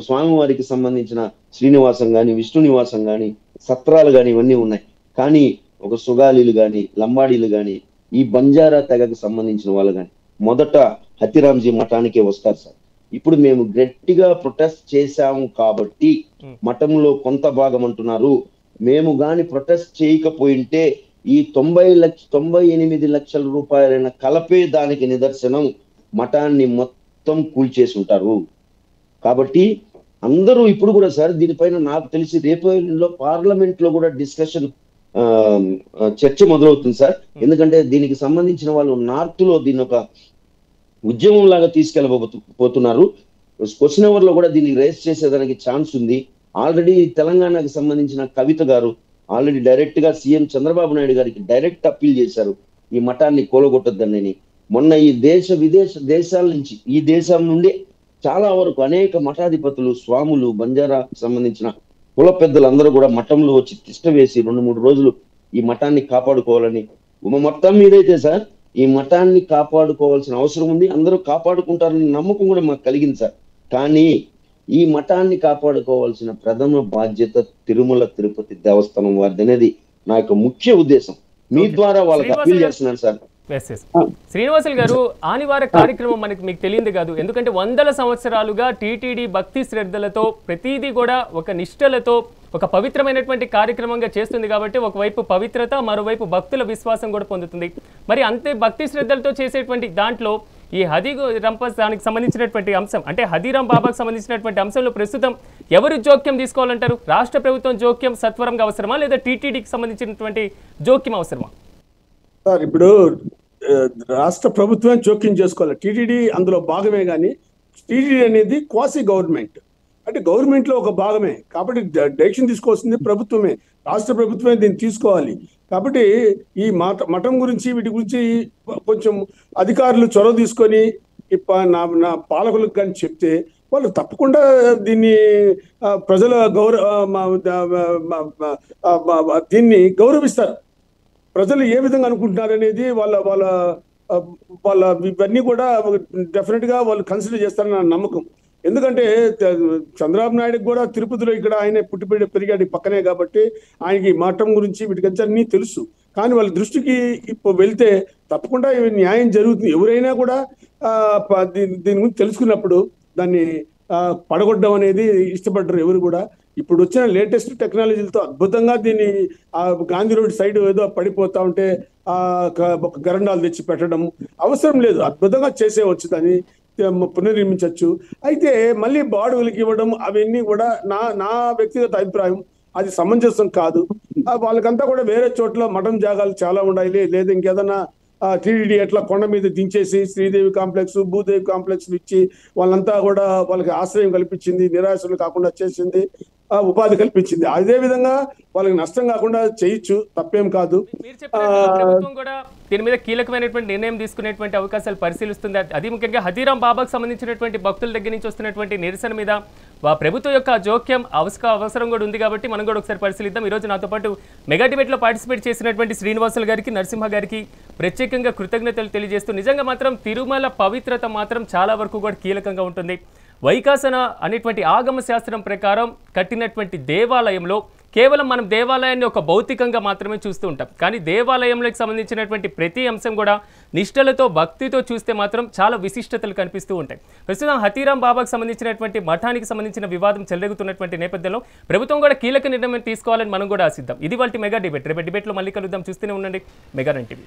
స్వామివారికి సంబంధించిన శ్రీనివాసం కానీ విష్ణు నివాసం కానీ సత్రాలు కానీ ఇవన్నీ ఉన్నాయి. కానీ ఒక సుగాలీలు కానీ లంబాడీలు కానీ ఈ బంజారా తెగకు సంబంధించిన వాళ్ళు కానీ మొదట హతిరామ్జీ మఠానికే వస్తారు సార్. ఇప్పుడు మేము గట్టిగా ప్రొటెస్ట్ చేశాము కాబట్టి మఠంలో కొంత భాగం అంటున్నారు. మేము గాని ప్రొటెస్ట్ చేయకపోయింటే ఈ 98 లక్షల రూపాయలైన కలపే దానికి నిదర్శనం, మఠాన్ని మొత్తం కూల్చేసి ఉంటారు. కాబట్టి అందరూ ఇప్పుడు కూడా సార్ దీనిపైన నాకు తెలిసి రేపు పార్లమెంట్ లో కూడా డిస్కషన్ చర్చ మొదలవుతుంది సార్. ఎందుకంటే దీనికి సంబంధించిన వాళ్ళు నార్త్ లో దీన్ని ఒక ఉద్యమం లాగా తీసుకెళ్ళబోతున్నారు. క్వశ్చన్ అవర్ లో కూడా దీన్ని రేస్ చేసేదానికి ఛాన్స్ ఉంది. ఆల్రెడీ తెలంగాణకు సంబంధించిన కవిత గారు ఆల్రెడీ డైరెక్ట్ గా సీఎం చంద్రబాబు నాయుడు గారికి డైరెక్ట్ అప్పీల్ చేశారు ఈ మఠాన్ని కూలగొట్టొద్దని. మొన్న ఈ దేశాల నుంచి ఈ దేశం నుండి చాలా వరకు అనేక మఠాధిపతులు స్వాములు బంజారా సంబంధించిన కుల పెద్దలందరూ కూడా మఠంలో వచ్చి తిష్ట వేసి 2-3 రోజులు ఈ మఠాన్ని కాపాడుకోవాలని, మొత్తం మీదైతే సార్ ఈ మఠాన్ని కాపాడుకోవాల్సిన అవసరం ఉంది, అందరూ కాపాడుకుంటారని నమ్మకం కూడా మాకు కలిగింది సార్. కానీ ఈ మఠాన్ని కాపాడుకోవాల్సిన ప్రథమ బాధ్యత తిరుమల తిరుపతి దేవస్థానం వారిది అనేది నా యొక్క ముఖ్య ఉద్దేశం. మీ ద్వారా వాళ్ళకి అప్పీల్ చేస్తున్నాను సార్. శ్రీనివాసులు గారు, ఆనివార కార్యక్రమం మీకు తెలియదు కాదు, ఎందుకంటే 100 సంవత్సరాలుగా టీటీడీ భక్తి శ్రద్ధలతో ప్రతిదీ కూడా ఒక నిష్ఠలతో ఒక పవిత్రమైనటువంటి కార్యక్రమంగా చేస్తుంది కాబట్టి ఒకవైపు పవిత్రత, మరోవైపు భక్తుల విశ్వాసం కూడా పొందుతుంది. మరి అంతే భక్తి శ్రద్ధలతో చేసేటువంటి దాంట్లో ఈ దానికి సంబంధించినటువంటి అంశం అంటే హదీరామ్ బాబాకు సంబంధించినటువంటి అంశంలో ప్రస్తుతం ఎవరు జోక్యం తీసుకోవాలంటారు? రాష్ట్ర ప్రభుత్వం జోక్యం సత్వరంగా అవసరమా లేదా టీటీడీకి సంబంధించినటువంటి జోక్యం అవసరమా? సార్, ఇప్పుడు రాష్ట్ర ప్రభుత్వం జోక్యం చేసుకోవాలి, టీటీడీ అందులో భాగమే. కానీ టీటీడీ అనేది క్వాసీ గవర్నమెంట్. అంటే గవర్నమెంట్ లో ఒక భాగమే కాబట్టి డైరెక్షన్ తీసుకోవాల్సింది ప్రభుత్వమే, రాష్ట్ర ప్రభుత్వమే దీన్ని తీసుకోవాలి. కాబట్టి ఈ మఠం గురించి వీటి గురించి కొంచెం అధికారులు చొరవ తీసుకొని నా పాలకులకు కానీ చెప్తే వాళ్ళు తప్పకుండా దీన్ని ప్రజల దీన్ని గౌరవిస్తారు. ప్రజలు ఏ విధంగా అనుకుంటున్నారు అనేది వాళ్ళ వాళ్ళ వాళ్ళ ఇవన్నీ కూడా డెఫినెట్ గా వాళ్ళు కన్సిడర్ చేస్తారని నా నమ్మకం. ఎందుకంటే చంద్రబాబు నాయుడుకి కూడా తిరుపతిలో ఇక్కడ ఆయన పుట్టి పెరిగాడు పక్కనే కాబట్టి ఆయనకి మఠం గురించి వీటికి అన్నీ తెలుసు. కానీ వాళ్ళ దృష్టికి ఇప్పుడు వెళ్తే తప్పకుండా న్యాయం జరుగుతుంది. ఎవరైనా కూడా దీని గురించి తెలుసుకున్నప్పుడు దాన్ని పడగొట్టడం అనేది ఇష్టపడ్డారు ఎవరు కూడా. ఇప్పుడు వచ్చిన లేటెస్ట్ టెక్నాలజీలతో అద్భుతంగా దీన్ని గాంధీ రోడ్ సైడ్ ఏదో పడిపోతా ఉంటే గరండాలు తెచ్చి పెట్టడం అవసరం లేదు, అద్భుతంగా చేసేవచ్చు, దాన్ని పునర్నిర్మించవచ్చు. అయితే మళ్ళీ బాడుగులకి ఇవ్వడం అవన్నీ కూడా నా వ్యక్తిగత అభిప్రాయం, అది సమంజసం కాదు. వాళ్ళకంతా కూడా వేరే చోట్ల మఠం జాగాలు చాలా ఉండాలి, లేదా ఇంకేదన్నా టీడీడీ ఎట్లా కొండ మీద దించేసి శ్రీదేవి కాంప్లెక్స్ భూదేవి కాంప్లెక్స్ ఇచ్చి వాళ్ళంతా కూడా వాళ్ళకి ఆశ్రయం కల్పించింది, నిరాశలు కాకుండా చేసింది, ఉపాధి కల్పించింది. అదే విధంగా వాళ్ళకి నష్టం కాకుండా చేయొచ్చు, తప్పేం కాదు. మీరు చెప్పినట్టు ప్రభుత్వం కూడా దీని మీద కీలకమైనటువంటి నిర్ణయం తీసుకునేటువంటి అవకాశాలు పరిశీలిస్తుంది. అది ముఖ్యంగా హతీరాం బాబాకు సంబంధించినటువంటి భక్తుల దగ్గర నుంచి వస్తున్నటువంటి నిరసన మీద ప్రభుత్వం యొక్క జోక్యం అవసరం కూడా ఉంది కాబట్టి మనం కూడా ఒకసారి పరిశీలిద్దాం. ఈరోజు నాతో పాటు మెగా డిబేట్లో పార్టిసిపేట్ చేసినటువంటి శ్రీనివాసులు గారికి, నరసింహ గారికి ప్రత్యేకంగా కృతజ్ఞతలు తెలియజేస్తూ, నిజంగా మాత్రం తిరుమల పవిత్రత మాత్రం చాలా వరకు కూడా కీలకంగా ఉంటుంది. వైకాసన అనేటువంటి ఆగమ శాస్త్రం ప్రకారం కట్టినటువంటి దేవాలయంలో కేవలం మనం దేవాలయాన్ని ఒక భౌతికంగా మాత్రమే చూస్తూ ఉంటాం. కానీ దేవాలయంలోకి సంబంధించినటువంటి ప్రతి అంశం కూడా నిష్టలతో భక్తితో చూస్తే మాత్రం చాలా విశిష్టతలు కనిపిస్తూ ఉంటాయి. ప్రస్తుతం హతీరాం బాబాకు సంబంధించినటువంటి మఠానికి సంబంధించిన వివాదం చెలరేగుతున్నటువంటి నేపథ్యంలో ప్రభుత్వం కూడా కీలక నిర్ణయం తీసుకోవాలని మనం కూడా ఆశిద్దాం. ఇది వాళ్ళ మెగా డిబేట్. రేపు డిబేట్లో మళ్ళీ కలుద్దాం. చూస్తూనే ఉండండి మెగా 9 టీవీ.